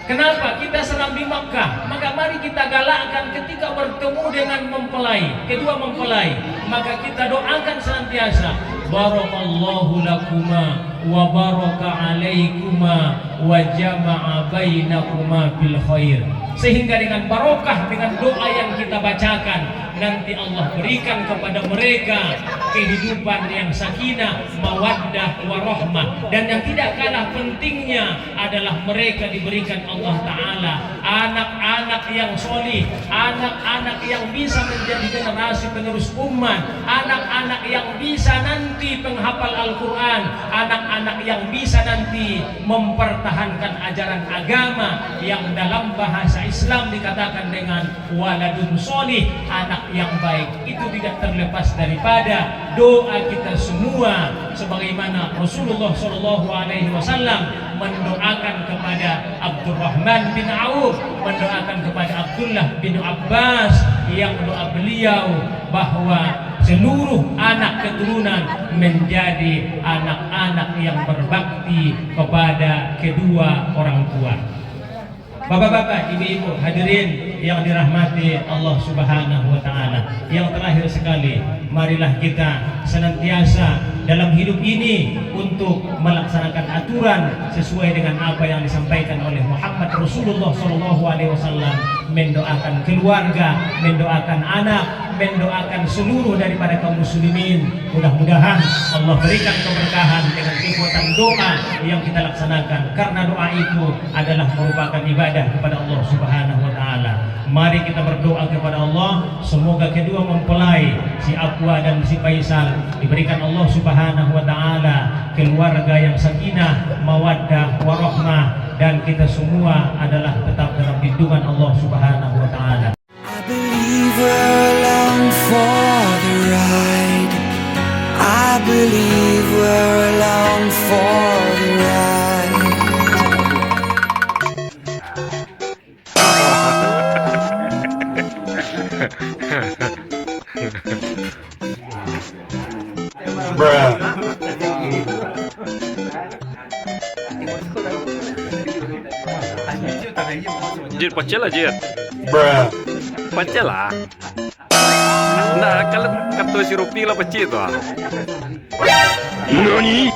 Kenapa? Kita sedang di Makkah, maka mari kita galakkan ketika bertemu dengan mempelai, kedua mempelai, maka kita doakan senantiasa barakallahu lakuma wa baraka alaikuma wa jama'a bainakuma bil khair. Sehingga dengan barokah, dengan doa yang kita bacakan, nanti Allah berikan kepada mereka kehidupan yang sakinah, mawaddah, warahmah. Dan yang tidak kalah pentingnya adalah mereka diberikan Allah Ta'ala anak-anak yang solih, anak-anak yang bisa menjadi generasi penerus umat, anak-anak yang bisa nanti penghafal Al-Quran, anak-anak yang bisa nanti mempertahankan ajaran agama yang dalam bahasa Islam dikatakan dengan waladun solih, anak yang baik. Itu tidak terlepas daripada doa kita semua, sebagaimana Rasulullah SAW mendoakan kepada Abdurrahman bin Auf, mendoakan kepada Abdullah bin Abbas, yang doa beliau bahwa seluruh anak keturunan menjadi anak-anak yang berbakti kepada kedua orang tua. Bapak-bapak, ibu-ibu, hadirin yang dirahmati Allah Subhanahu wa taala. Yang terakhir sekali, marilah kita senantiasa dalam hidup ini untuk melaksanakan aturan sesuai dengan apa yang disampaikan oleh Muhammad Rasulullah SAW, mendoakan keluarga, mendoakan anak, mendoakan seluruh daripada kaum muslimin. Mudah-mudahan Allah berikan keberkahan dengan kekuatan doa yang kita laksanakan, karena doa itu adalah merupakan ibadah kepada Allah Subhanahu wa taala. Mari kita berdoa kepada Allah, semoga kedua mempelai si Aqua dan si Faisal diberikan Allah Subhanahu wa taala keluarga yang sakinah, mawaddah, warahmah, dan kita semua adalah tetap dalam lindungan Allah Subhanahu wa taala. I believe we're along for the ride. I believe we're along for the ride. Bruh. Jit, pecel lah Jit. Bruh. Pecel lah. Nah, kalau kata si Rupi lah pecel tu ah. Nani?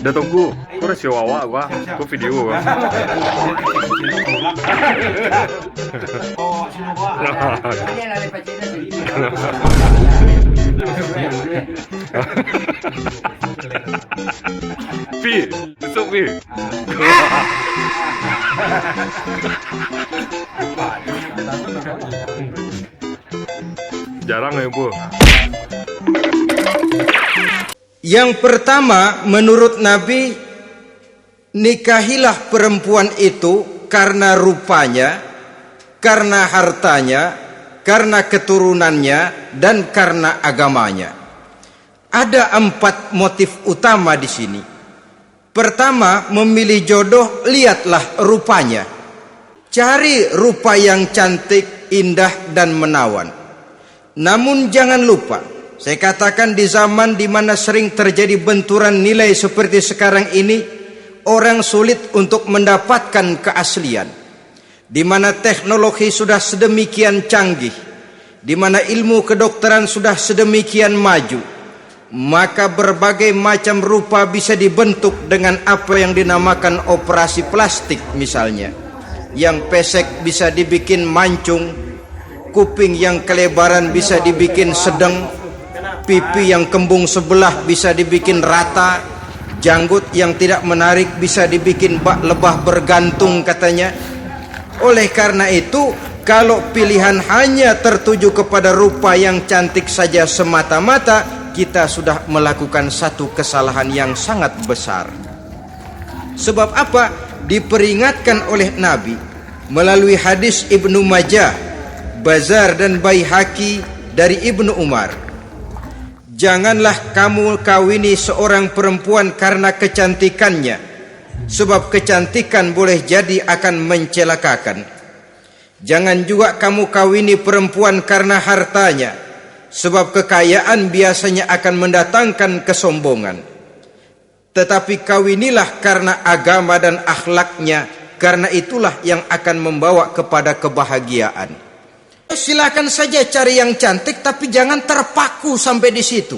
Dah tunggu. Kau dah siapa awak gua? Kau video gua. Pi, besok Pi. Jarang ya Bu. Yang pertama, menurut Nabi, nikahilah perempuan itu karena rupanya, karena hartanya, karena keturunannya, dan karena agamanya. Ada 4 motif utama di sini. Pertama, memilih jodoh, lihatlah rupanya. Cari rupa yang cantik, indah, dan menawan. Namun jangan lupa, saya katakan di zaman di mana sering terjadi benturan nilai seperti sekarang ini, orang sulit untuk mendapatkan keaslian. Di mana teknologi sudah sedemikian canggih, di mana ilmu kedokteran sudah sedemikian maju, maka berbagai macam rupa bisa dibentuk dengan apa yang dinamakan operasi plastik misalnya. Yang pesek bisa dibikin mancung, kuping yang kelebaran bisa dibikin sedang, pipi yang kembung sebelah bisa dibikin rata, janggut yang tidak menarik bisa dibikin bak lebah bergantung katanya. Oleh karena itu, kalau pilihan hanya tertuju kepada rupa yang cantik saja semata-mata, kita sudah melakukan satu kesalahan yang sangat besar. Sebab apa? Diperingatkan oleh Nabi melalui hadis Ibnu Majah, Bazar dan Baihaqi dari Ibnu Umar. Janganlah kamu kawini seorang perempuan karena kecantikannya, sebab kecantikan boleh jadi akan mencelakakan. Jangan juga kamu kawini perempuan karena hartanya, sebab kekayaan biasanya akan mendatangkan kesombongan. Tetapi kawinilah karena agama dan akhlaknya, karena itulah yang akan membawa kepada kebahagiaan. Silakan saja cari yang cantik, tapi jangan terpaku sampai di situ.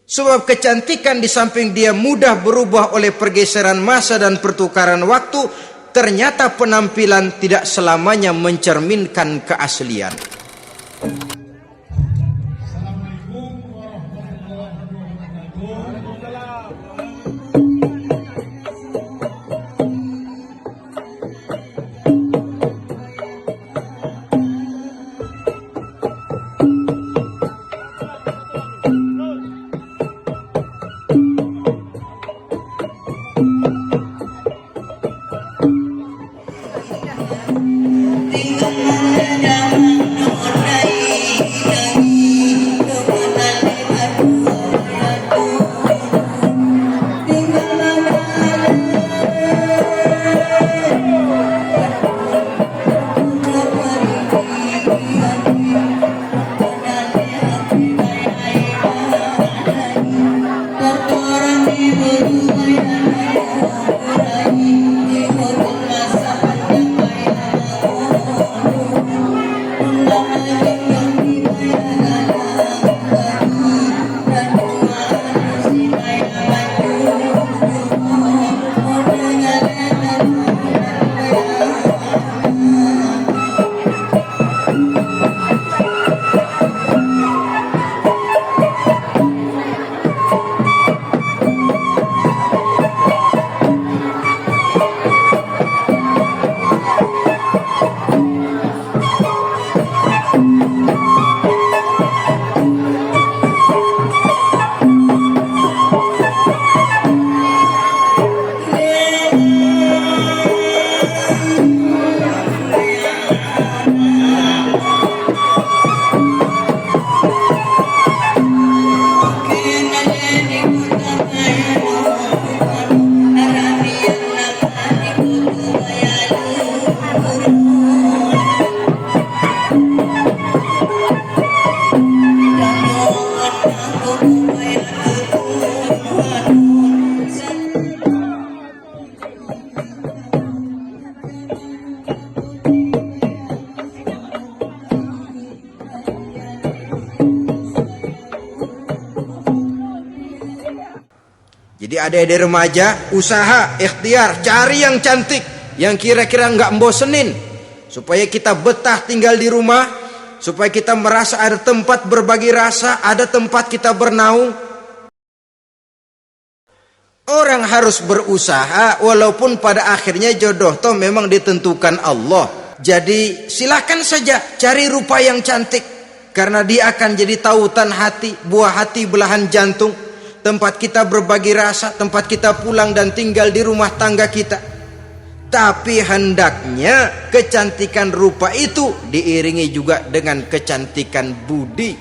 Sebab kecantikan di samping dia mudah berubah oleh pergeseran masa dan pertukaran waktu, ternyata penampilan tidak selamanya mencerminkan keaslian. Tinggal Jadi adik-adik remaja, usaha, ikhtiar, cari yang cantik, yang kira-kira nggak bosenin, supaya kita betah tinggal di rumah, supaya kita merasa ada tempat berbagi rasa, ada tempat kita bernaung. Orang harus berusaha, walaupun pada akhirnya jodoh toh memang ditentukan Allah. Jadi silakan saja cari rupa yang cantik, karena dia akan jadi tautan hati, buah hati, belahan jantung, tempat kita berbagi rasa, tempat kita pulang dan tinggal di rumah tangga kita. Tapi hendaknya kecantikan rupa itu diiringi juga dengan kecantikan budi.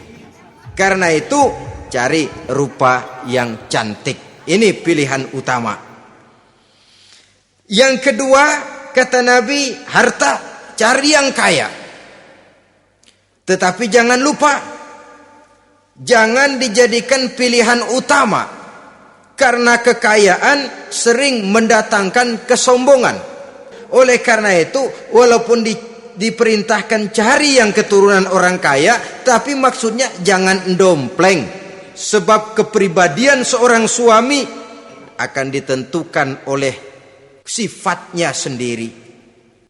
Karena itu cari rupa yang cantik. Ini pilihan utama. Yang kedua, kata Nabi, harta, cari yang kaya. Tetapi jangan lupa, jangan dijadikan pilihan utama, karena kekayaan sering mendatangkan kesombongan. Oleh karena itu, walaupun diperintahkan cari yang keturunan orang kaya, tapi maksudnya jangan dompleng. Sebab kepribadian seorang suami akan ditentukan oleh sifatnya sendiri.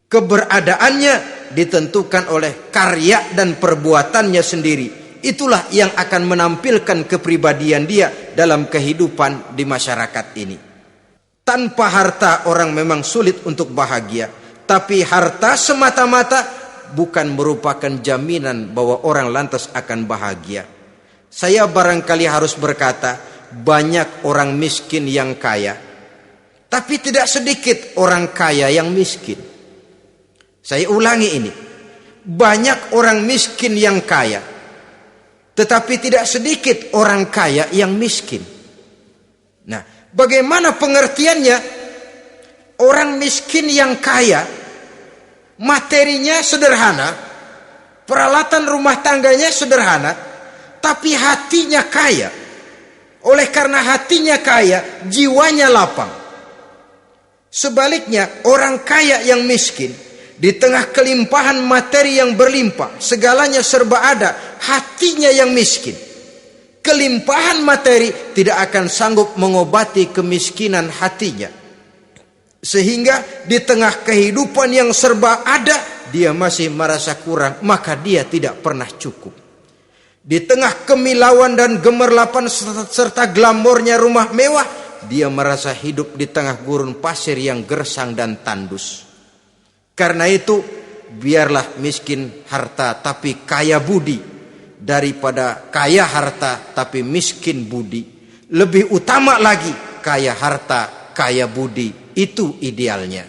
Keberadaannya ditentukan oleh karya dan perbuatannya sendiri. Itulah yang akan menampilkan kepribadian dia dalam kehidupan di masyarakat ini. Tanpa harta orang memang sulit untuk bahagia. Tapi harta semata-mata bukan merupakan jaminan bahwa orang lantas akan bahagia. Saya barangkali harus berkata, banyak orang miskin yang kaya, tapi tidak sedikit orang kaya yang miskin. Saya ulangi ini, banyak orang miskin yang kaya, tetapi tidak sedikit orang kaya yang miskin. Nah, bagaimana pengertiannya? Orang miskin yang kaya, materinya sederhana, peralatan rumah tangganya sederhana, tapi hatinya kaya. Oleh karena hatinya kaya, jiwanya lapang. Sebaliknya, orang kaya yang miskin, di tengah kelimpahan materi yang berlimpah, segalanya serba ada, hatinya yang miskin. Kelimpahan materi tidak akan sanggup mengobati kemiskinan hatinya. Sehingga di tengah kehidupan yang serba ada, dia masih merasa kurang, maka dia tidak pernah cukup. Di tengah kemilauan dan gemerlapan serta glamornya rumah mewah, dia merasa hidup di tengah gurun pasir yang gersang dan tandus. Karena itu, biarlah miskin harta tapi kaya budi, daripada kaya harta tapi miskin budi. Lebih utama lagi, kaya harta, kaya budi. Itu idealnya.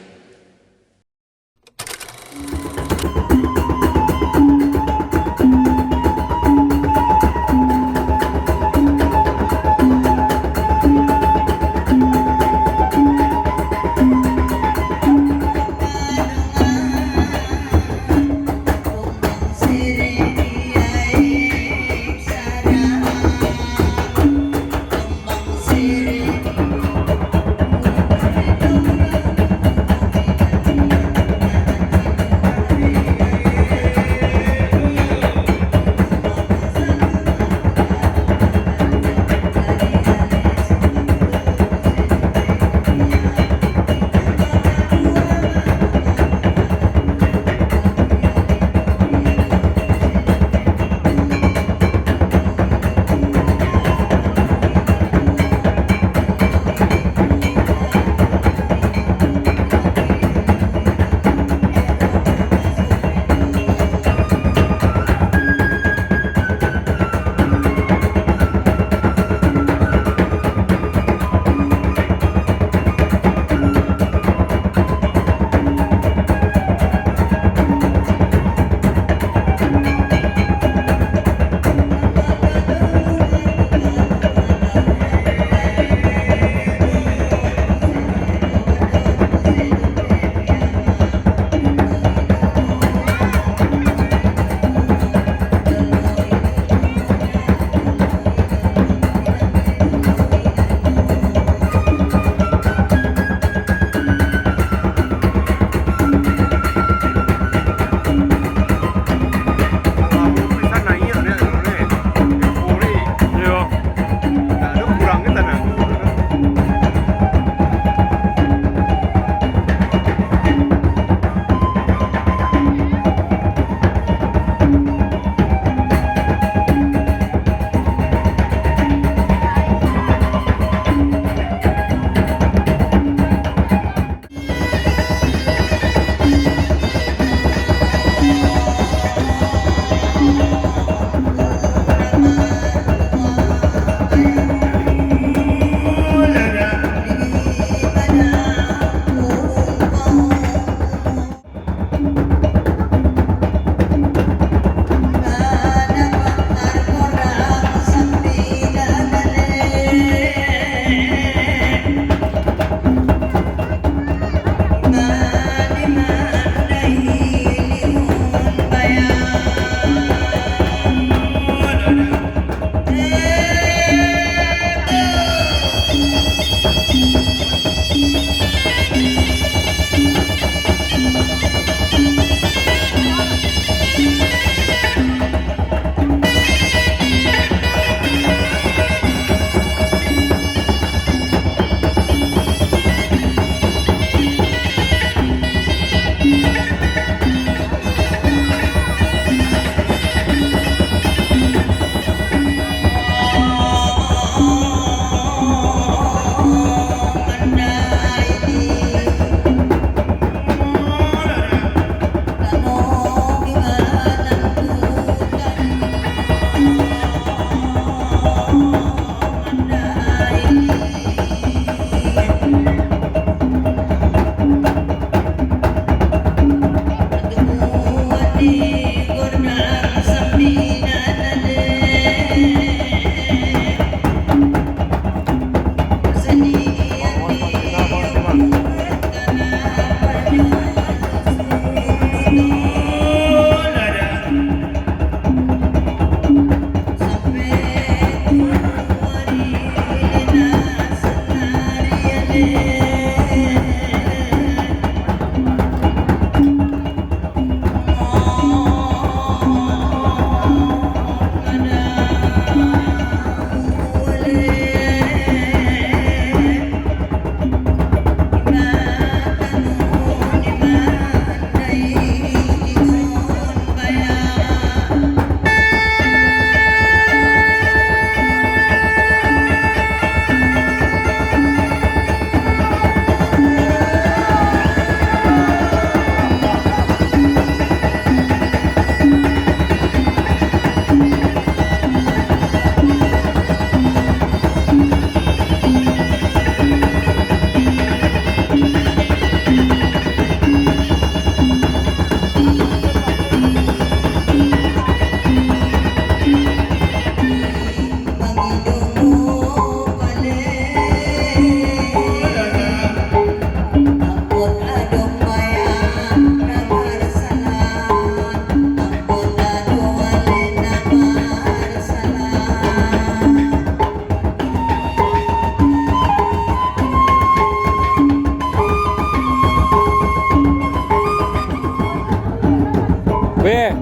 Weh,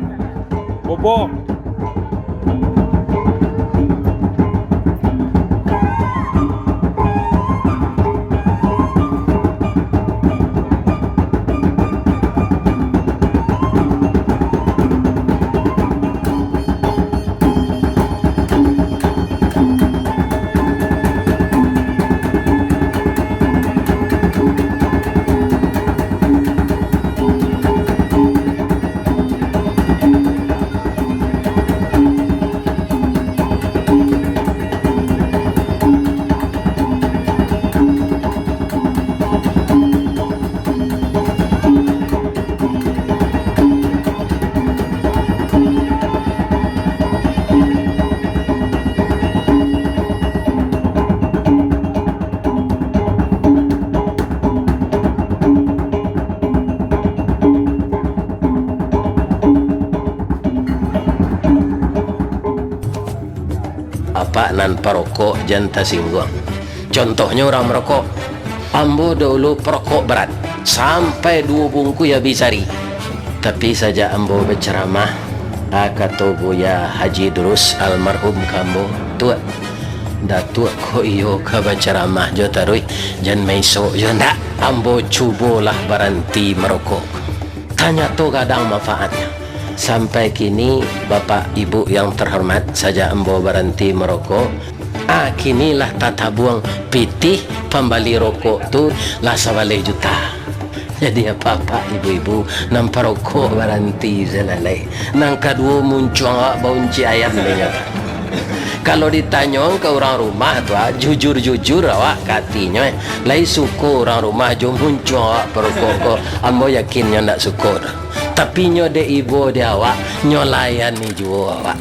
Bobo. Apa nan perokok janta singgung. Contohnya orang merokok, ambo dulu perokok berat sampai 2 bungkus ya bisari. Tapi saja ambo berceramah, kata Buya Haji Durus almarhum kambo tua. Datuk ko iyo ka berceramah jo tarui jan maiso jo ndak ambo cubolah berhenti merokok. Tanya tu kadang manfaatnya. Sampai kini Bapak Ibu yang terhormat, saja ambo berhenti merokok. Kinilah tata buang pitih pembali rokok tu lah 1 juta. Jadi apa-apa ibu-ibu nampak rokok berhenti zelalai. Nang kedua muncul baunci ayam dengar. Kalau ditanya ke orang rumah tu jujur-jujur awak katinya lai suka orang rumah jom muncul awak perokok ko ambo yakinnya ndak syukur. Tapi nyo de ibu de awak nyo layan ni jua awak.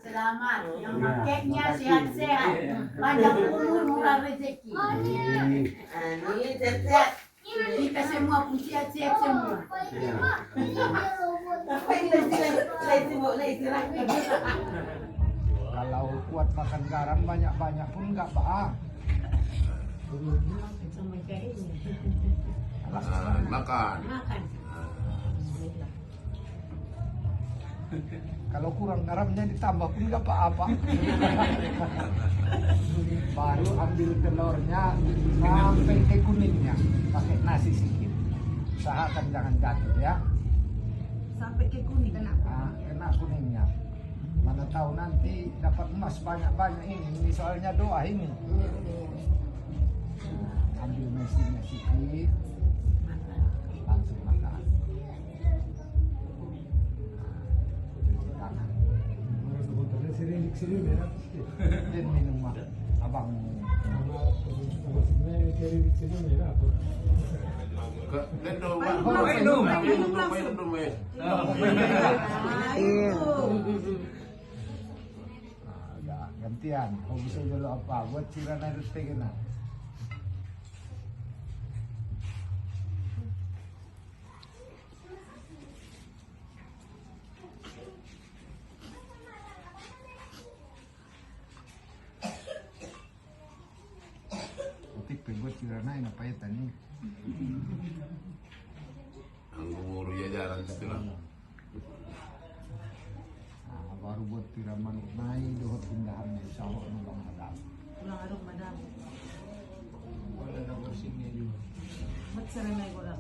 Selamat, yang makainya sehat-sehat, banyak umur, murah rezeki. Sehat-sehat, kita semua pun sehat-sehat semua. Kalau kuat makan garam banyak-banyak pun nggak apa. Makan. Kalau kurang garamnya ditambah pun nggak apa-apa. Baru ambil telurnya sampai ke kuningnya, pakai nasi sedikit. Usahakan jangan jatuh ya. Sampai ke kuning. Kena kuningnya. Mana tahu nanti dapat emas banyak-banyak ini soalnya doa ini. Ambil nasinya sedikit, langsung makan. Dan minum abang. Gantian, kau bisa dulu apa? Buat ciran air tegena. Buat ciran air apa ya tadi? Anggur ya jalan setelah. Baru buat tiraman naik dohot pindahan sahur nulang madam. Pulang aduk madam. Boleh nak bersihnya juga. Macam naik orang.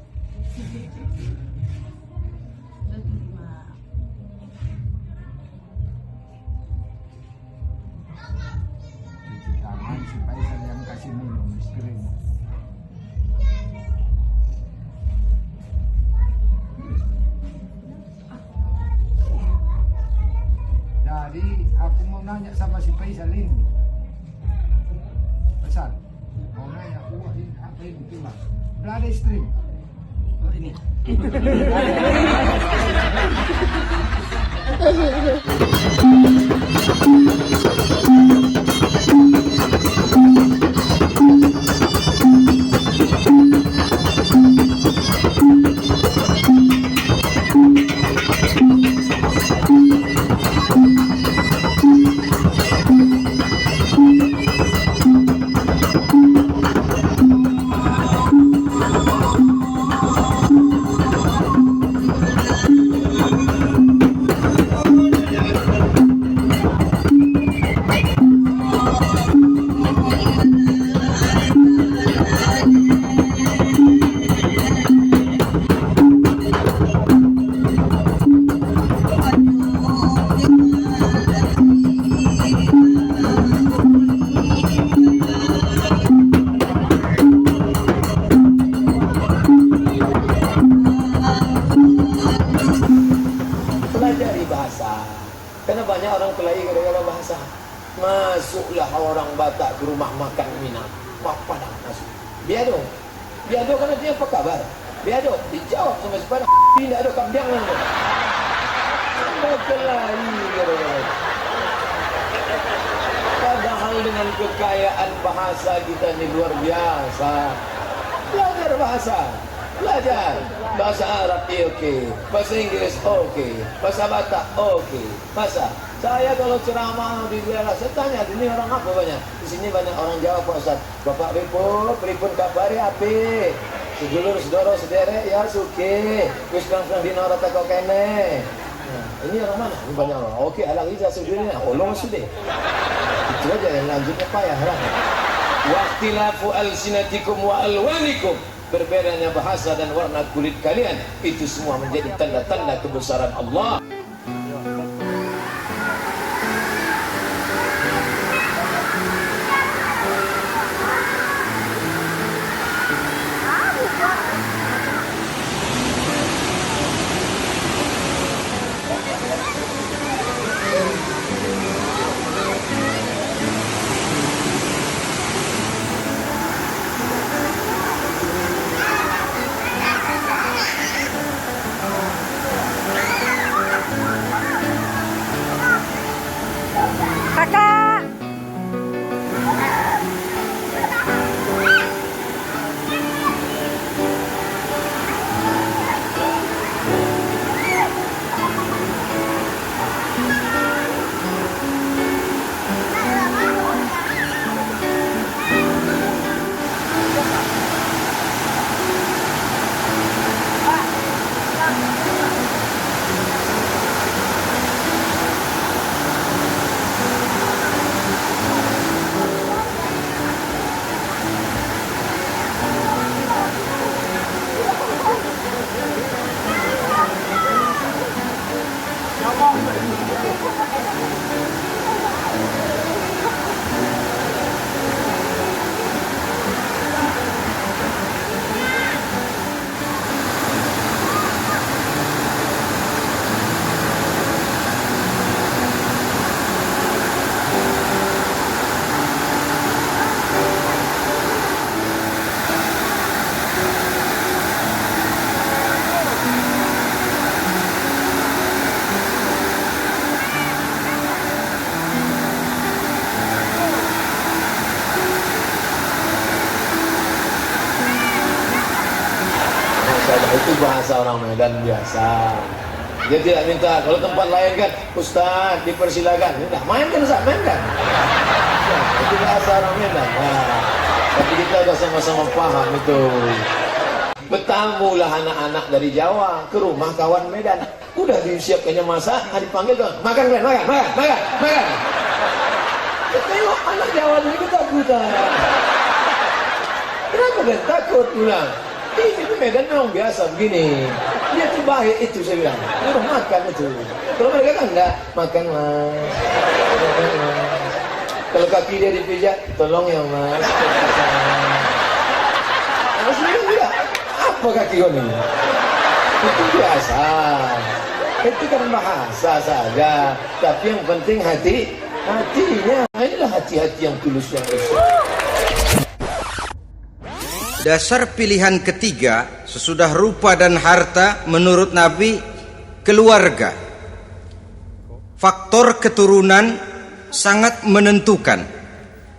Dah terima. Cuci tangan supaya kalian kasih minum istirim. nanya sama si Faisal ini. Faisal, mau nanya, wah ini apa ini cuma? Belada stream. Oh ini. Karena banyak orang kelahi gara-gara bahasa. Masuklah orang Batak ke rumah makan Minang, padang masuk. Biado kan artinya apa kabar? Biado, dijawab sama si padang. Tidak ada kambiangan. Anda kelahi gara-gara. Padahal dengan kekayaan bahasa kita ini luar biasa. Belajar bahasa. Belajar bahasa Arab oke, bahasa Inggris oke, bahasa Batak oke. Bahasa saya kalau ceramah di daerah saya tanya, ini orang apa banyak? Di sini banyak orang Jawa Pak Ustaz. Bapak pripun kabari api? Sedulur sedoro sederek ya suki. Wis kang dina ora teko kene. Ini orang mana? Ini banyak orang. Oke, alang ijazah sudurnya. Olong sudah. Itu aja yang lanjutnya payah lah. Waqtilafu alsinatikum wa alwanikum. Berbedanya bahasa dan warna kulit kalian, itu semua menjadi tanda-tanda kebesaran Allah. Itu bahasa orang Medan biasa. Dia tidak minta, kalau tempat lain kan, Ustaz dipersilakan. Tidak, mainkan Ustaz, mainkan. Ya, itu bahasa orang Medan. Nah, tapi kita sudah sama-sama paham itu. Bertamulah anak-anak dari Jawa ke rumah kawan Medan. Udah disiapkannya masak, dipanggil tuh, makan kan, makan. Tengok anak Jawa ini ketakutan. Kenapa dia takut pulang? Ini Medan memang biasa begini. Dia tuh baik itu saya bilang. Udah makan itu. Kalau mereka kan enggak makan mas. Kalau kaki dia dipijat, tolong ya mas. Mas bilang juga, apa kaki kau ini? Itu biasa. Itu kan bahasa saja. Tapi yang penting hati Hatinya, inilah hati-hati yang tulus yang bersih. Dasar pilihan ketiga sesudah rupa dan harta menurut Nabi, keluarga. Faktor keturunan sangat menentukan.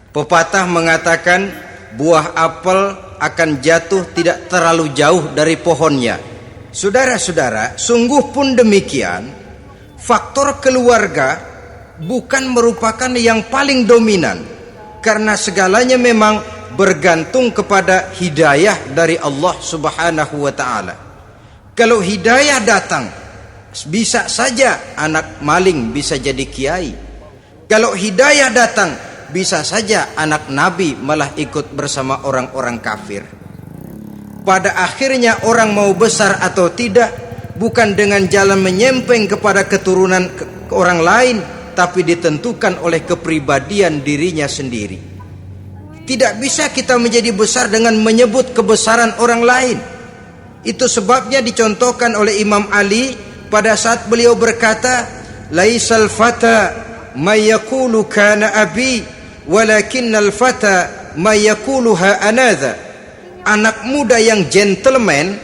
Pepatah mengatakan buah apel akan jatuh tidak terlalu jauh dari pohonnya. Saudara-saudara, sungguh pun demikian, faktor keluarga bukan merupakan yang paling dominan, karena segalanya memang bergantung kepada hidayah dari Allah Subhanahu wa ta'ala. Kalau hidayah datang, bisa saja anak maling bisa jadi kiai. Kalau hidayah datang, bisa saja anak nabi malah ikut bersama orang-orang kafir. Pada akhirnya orang mau besar atau tidak bukan dengan jalan menyempeng kepada keturunan orang lain, tapi ditentukan oleh kepribadian dirinya sendiri. Tidak bisa kita menjadi besar dengan menyebut kebesaran orang lain. Itu sebabnya dicontohkan oleh Imam Ali pada saat beliau berkata, "Laisal fata may yaqulu kana abi, walakinnal fata may yaquluha anadha." Anak muda yang gentleman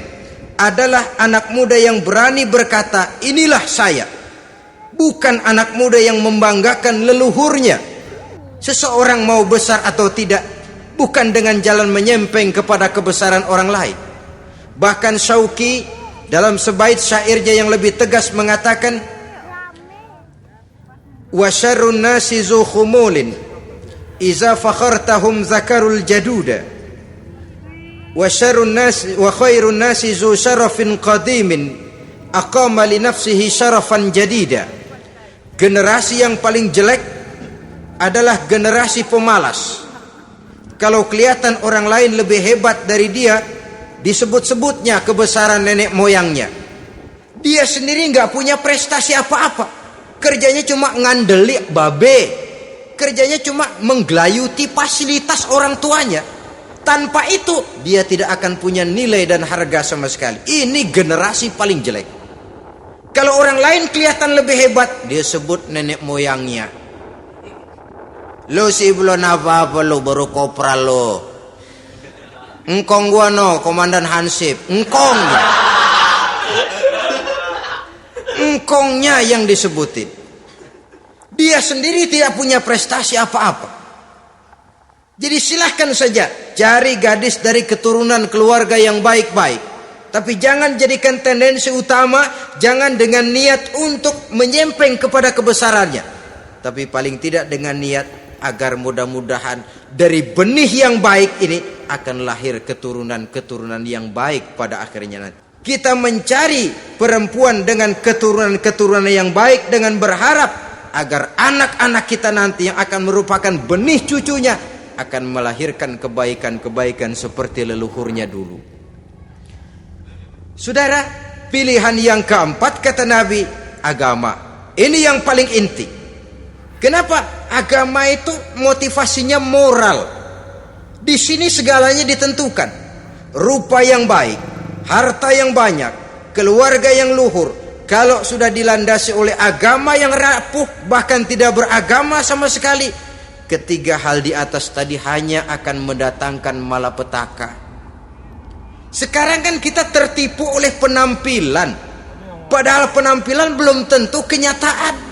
adalah anak muda yang berani berkata, "Inilah saya." Bukan anak muda yang membanggakan leluhurnya. Seseorang mau besar atau tidak bukan dengan jalan menyempeng kepada kebesaran orang lain. Bahkan Syauqi dalam sebait syairnya yang lebih tegas mengatakan, "Wa syarrun nasi zu khumulin iza fakhartahum zakarul jaduda wa syarrun nasi wa khairun nasi zu syarafin qadimin aqama li nafsihi syarafan jadida." Generasi yang paling jelek adalah generasi pemalas. Kalau kelihatan orang lain lebih hebat dari dia, disebut-sebutnya kebesaran nenek moyangnya. Dia sendiri nggak punya prestasi apa-apa. Kerjanya cuma ngandeli babe. Kerjanya cuma menggelayuti fasilitas orang tuanya. Tanpa itu, dia tidak akan punya nilai dan harga sama sekali. Ini generasi paling jelek. Kalau orang lain kelihatan lebih hebat, dia sebut nenek moyangnya. Lo sih belum apa-apa lo, baru kopral lo. Engkong gua no, komandan Hansip. Engkongnya. Engkongnya yang disebutin. Dia sendiri tidak punya prestasi apa-apa. Jadi silahkan saja cari gadis dari keturunan keluarga yang baik-baik. Tapi jangan jadikan tendensi utama, jangan dengan niat untuk menyempeng kepada kebesarannya. Tapi paling tidak dengan niat agar mudah-mudahan dari benih yang baik ini akan lahir keturunan-keturunan yang baik pada akhirnya nanti. Kita mencari perempuan dengan keturunan-keturunan yang baik dengan berharap agar anak-anak kita nanti yang akan merupakan benih cucunya akan melahirkan kebaikan-kebaikan seperti leluhurnya dulu. Saudara, pilihan yang keempat kata Nabi, agama. Ini yang paling inti. Kenapa? Agama itu motivasinya moral. Di sini segalanya ditentukan. Rupa yang baik, harta yang banyak, keluarga yang luhur. Kalau sudah dilandasi oleh agama yang rapuh, bahkan tidak beragama sama sekali, ketiga hal di atas tadi hanya akan mendatangkan malapetaka. Sekarang kan kita tertipu oleh penampilan, padahal penampilan belum tentu kenyataan.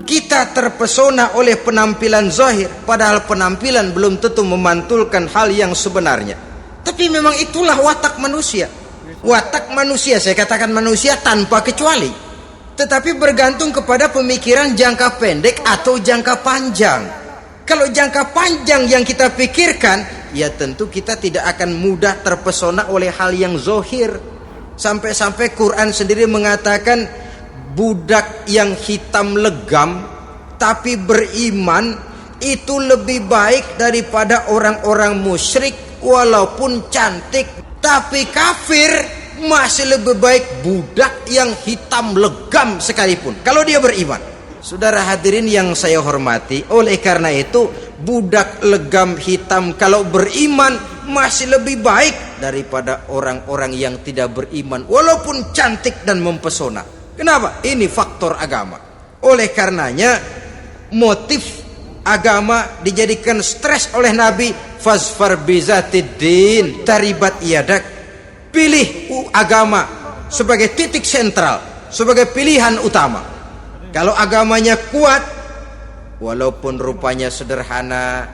Kita terpesona oleh penampilan zahir, padahal penampilan belum tentu memantulkan hal yang sebenarnya. Tapi memang itulah watak manusia. Watak manusia, saya katakan manusia tanpa kecuali. Tetapi bergantung kepada pemikiran jangka pendek atau jangka panjang. Kalau jangka panjang yang kita pikirkan, ya tentu kita tidak akan mudah terpesona oleh hal yang zahir. Sampai-sampai Quran sendiri mengatakan, budak yang hitam legam tapi beriman itu lebih baik daripada orang-orang musyrik walaupun cantik tapi kafir. Masih lebih baik budak yang hitam legam sekalipun kalau dia beriman. Saudara hadirin yang saya hormati, oleh karena itu budak legam hitam kalau beriman masih lebih baik daripada orang-orang yang tidak beriman walaupun cantik dan mempesona. Kenapa? Ini faktor agama. Oleh karenanya motif agama dijadikan stres oleh Nabi. Fazfar bizatiddin taribat yadak. Pilih agama sebagai titik sentral, sebagai pilihan utama. Kalau agamanya kuat, walaupun rupanya sederhana,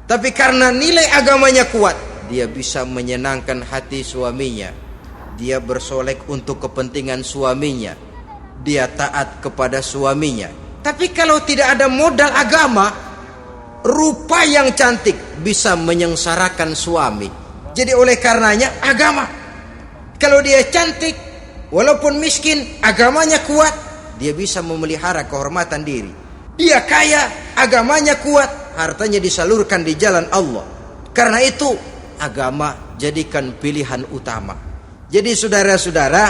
tapi karena nilai agamanya kuat, dia bisa menyenangkan hati suaminya. Dia bersolek untuk kepentingan suaminya. Dia taat kepada suaminya. Tapi kalau tidak ada modal agama, rupa yang cantik bisa menyengsarakan suami. Jadi oleh karenanya agama. Kalau dia cantik, walaupun miskin, agamanya kuat, dia bisa memelihara kehormatan diri. Dia kaya, agamanya kuat, hartanya disalurkan di jalan Allah. Karena itu agama jadikan pilihan utama. Jadi saudara-saudara,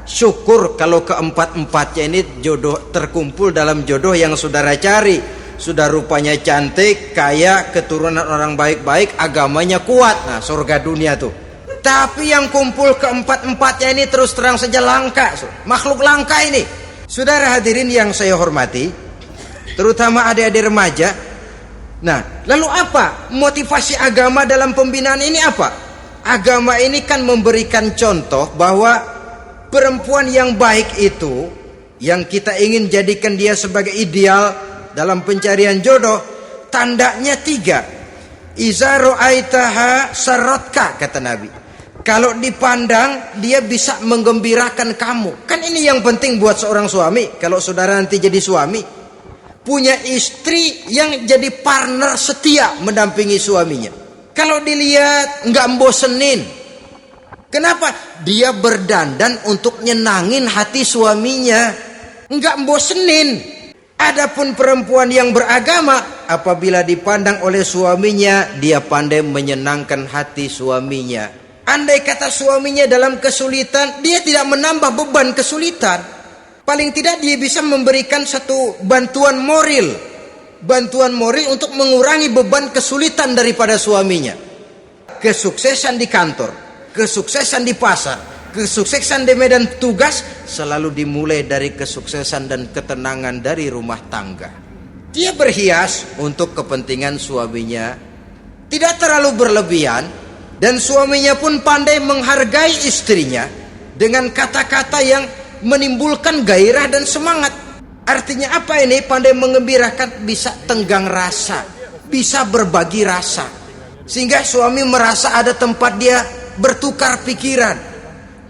syukur kalau keempat-empatnya ini jodoh terkumpul dalam jodoh yang saudara cari. Sudah rupanya cantik, kaya, keturunan orang baik-baik, agamanya kuat. Nah, surga dunia tuh. Tapi yang kumpul keempat-empatnya ini terus terang saja langka. Makhluk langka ini. Saudara hadirin yang saya hormati, terutama adik-adik remaja. Nah, lalu apa motivasi agama dalam pembinaan ini apa? Agama ini kan memberikan contoh bahwa perempuan yang baik itu, yang kita ingin jadikan dia sebagai ideal dalam pencarian jodoh, tandanya 3. Iza ra'aitaha sarratka, kata Nabi. Kalau dipandang dia bisa menggembirakan kamu. Kan ini yang penting buat seorang suami. Kalau saudara nanti jadi suami, punya istri yang jadi partner setia mendampingi suaminya. Kalau dilihat nggak bosenin. Kenapa? Dia berdandan untuk nyenangin hati suaminya, nggak bosenin. Adapun perempuan yang beragama, apabila dipandang oleh suaminya, dia pandai menyenangkan hati suaminya. Andai kata suaminya dalam kesulitan, dia tidak menambah beban kesulitan. Paling tidak dia bisa memberikan satu bantuan moral untuk mengurangi beban kesulitan daripada suaminya. Kesuksesan di kantor, kesuksesan di pasar, kesuksesan di medan tugas selalu dimulai dari kesuksesan dan ketenangan dari rumah tangga. Dia berhias untuk kepentingan suaminya, tidak terlalu berlebihan, dan suaminya pun pandai menghargai istrinya dengan kata-kata yang menimbulkan gairah dan semangat. Artinya apa ini? Pandai mengembirakan, bisa tenggang rasa, bisa berbagi rasa, sehingga suami merasa ada tempat dia bertukar pikiran,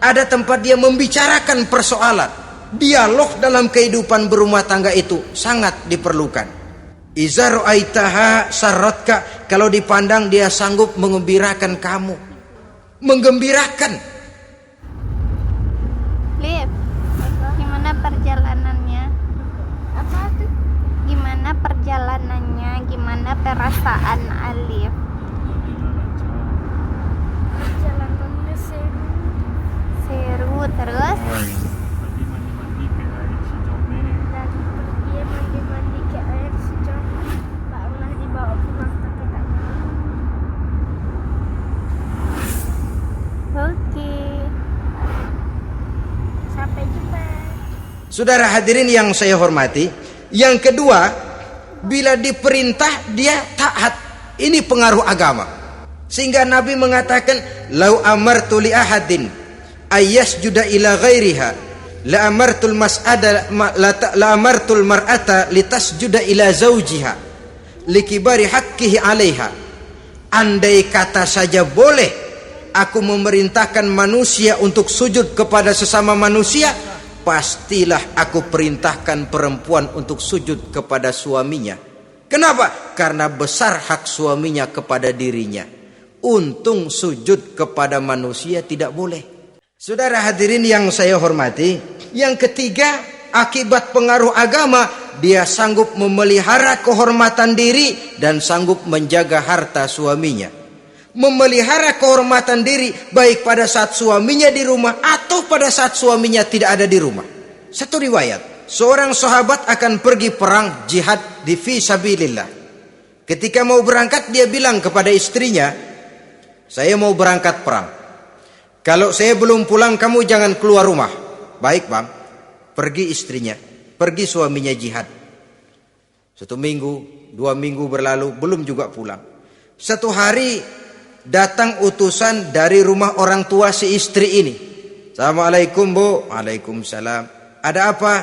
ada tempat dia membicarakan persoalan. Dialog dalam kehidupan berumah tangga itu sangat diperlukan. Iza ra'aitaha sarratka, kalau dipandang dia sanggup mengembirakan kamu, menggembirakan. Liv, gimana perjalanannya? Apa tuh? Gimana perjalanannya? Gimana perasaan Alif? Perjalanannya seru terus. Dan dia mandi-mandi ke air sejak tak pernah dibawa pulang tapi tak mau. Oke. Sampai jumpa. Saudara hadirin yang saya hormati, yang kedua, bila diperintah dia taat. Ini pengaruh agama. Sehingga Nabi mengatakan, "Lau amartu li ahadin ayyasjuda ila ghairiha, la amartul mas'ada la amartul mar'ata litasjuda ila zawjiha likibari haqqihi 'alaiha." Andai kata saja boleh aku memerintahkan manusia untuk sujud kepada sesama manusia, pastilah aku perintahkan perempuan untuk sujud kepada suaminya. Kenapa? Karena besar hak suaminya kepada dirinya. Untung sujud kepada manusia tidak boleh. Saudara hadirin yang saya hormati, yang ketiga, akibat pengaruh agama, dia sanggup memelihara kehormatan diri dan sanggup menjaga harta suaminya. Memelihara kehormatan diri baik pada saat suaminya di rumah atau pada saat suaminya tidak ada di rumah. Satu riwayat, seorang sahabat akan pergi perang jihad di fi sabilillah. Ketika mau berangkat, dia bilang kepada istrinya, "Saya mau berangkat perang. Kalau saya belum pulang, kamu jangan keluar rumah." "Baik, Bang." Pergi istrinya, pergi suaminya jihad. 1 minggu, 2 minggu berlalu, belum juga pulang. Satu hari datang utusan dari rumah orang tua si istri ini. Assalamualaikum Bu. Waalaikumsalam. Ada apa?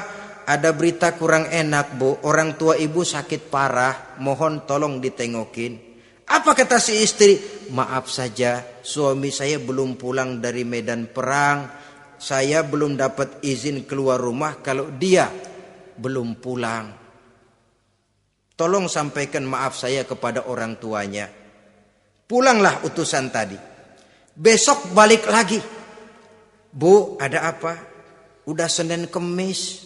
Ada berita kurang enak Bu. Orang tua ibu sakit parah. Mohon tolong ditengokin. Apa kata si istri? Maaf saja, suami saya belum pulang dari medan perang. Saya belum dapat izin keluar rumah kalau dia belum pulang. Tolong sampaikan maaf saya kepada orang tuanya. Pulanglah utusan tadi. Besok balik lagi. Bu, ada apa? Udah Senin Kemis.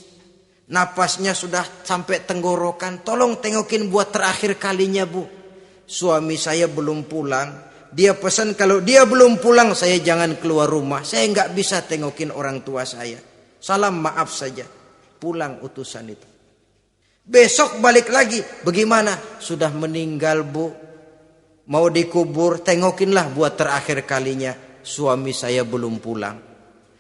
Napasnya sudah sampai tenggorokan. Tolong tengokin buat terakhir kalinya Bu. Suami saya belum pulang. Dia pesan kalau dia belum pulang saya jangan keluar rumah. Saya nggak bisa tengokin orang tua saya. Salam maaf saja. Pulang utusan itu. Besok balik lagi. Bagaimana? Sudah meninggal Bu. Mau dikubur. Tengokinlah buat terakhir kalinya. Suami saya belum pulang.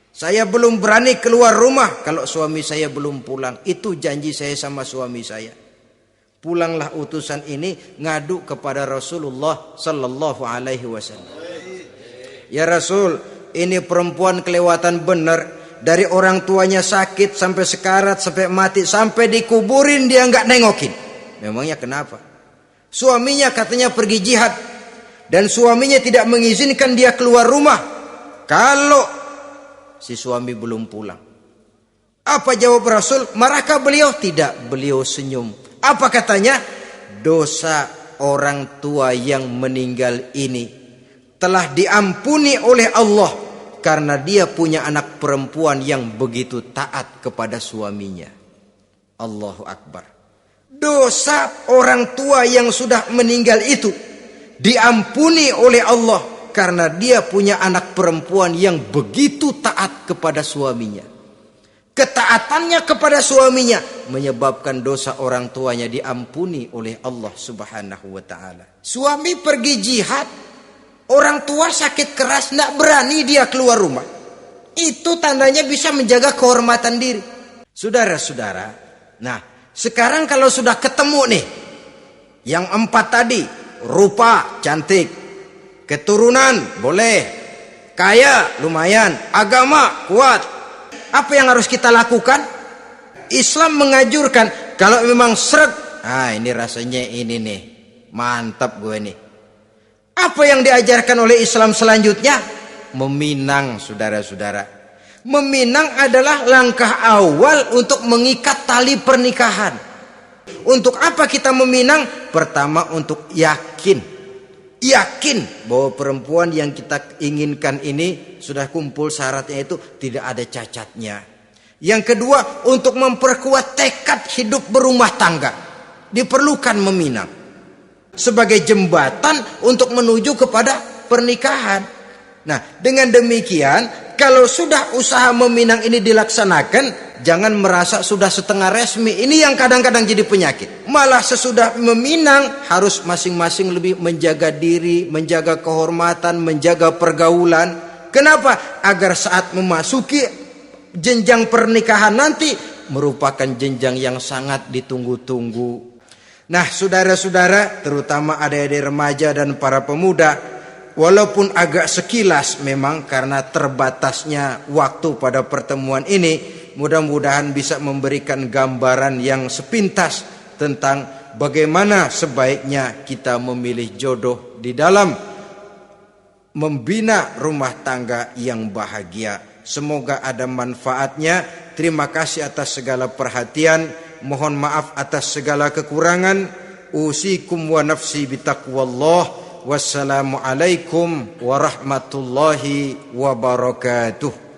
Saya belum berani keluar rumah kalau suami saya belum pulang. Itu janji saya sama suami saya. Pulanglah utusan ini ngadu kepada Rasulullah sallallahu alaihi wasallam. Ya Rasul, ini perempuan kelewatan benar. Dari orang tuanya sakit sampai sekarat, sampai mati, sampai dikuburin dia nggak nengokin. Memangnya kenapa? Suaminya katanya pergi jihad. Dan suaminya tidak mengizinkan dia keluar rumah kalau si suami belum pulang. Apa jawab Rasul? Marahkah beliau? Tidak, beliau senyum. Apa katanya? Dosa orang tua yang meninggal ini telah diampuni oleh Allah karena dia punya anak perempuan yang begitu taat kepada suaminya. Allahu Akbar. Dosa orang tua yang sudah meninggal itu diampuni oleh Allah karena dia punya anak perempuan yang begitu taat kepada suaminya. Ketaatannya kepada suaminya menyebabkan dosa orang tuanya diampuni oleh Allah Subhanahu wa taala. Suami pergi jihad, orang tua sakit keras, tidak berani dia keluar rumah. Itu tandanya bisa menjaga kehormatan diri. Saudara-saudara, nah sekarang kalau sudah ketemu nih yang 4 tadi, rupa cantik, keturunan boleh, kaya lumayan, agama kuat. Apa yang harus kita lakukan? Islam menganjurkan kalau memang seret, ini rasanya ini nih, mantap gue nih. Apa yang diajarkan oleh Islam selanjutnya? Meminang, saudara-saudara. Meminang adalah langkah awal untuk mengikat tali pernikahan. Untuk apa kita meminang? Pertama untuk yakin bahwa perempuan yang kita inginkan ini sudah kumpul syaratnya itu tidak ada cacatnya. Yang kedua, untuk memperkuat tekad hidup berumah tangga diperlukan meminang sebagai jembatan untuk menuju kepada pernikahan. Nah, dengan demikian kalau sudah usaha meminang ini dilaksanakan, jangan merasa sudah setengah resmi. Ini yang kadang-kadang jadi penyakit. Malah sesudah meminang harus masing-masing lebih menjaga diri, menjaga kehormatan, menjaga pergaulan. Kenapa? Agar saat memasuki jenjang pernikahan nanti merupakan jenjang yang sangat ditunggu-tunggu. Nah, saudara-saudara, terutama adik-adik remaja dan para pemuda, walaupun agak sekilas memang karena terbatasnya waktu pada pertemuan ini, mudah-mudahan bisa memberikan gambaran yang sepintas tentang bagaimana sebaiknya kita memilih jodoh di dalam membina rumah tangga yang bahagia. Semoga ada manfaatnya. Terima kasih atas segala perhatian. Mohon maaf atas segala kekurangan. Usikum wa nafsi bitaqwallah. Wassalamualaikum warahmatullahi wabarakatuh.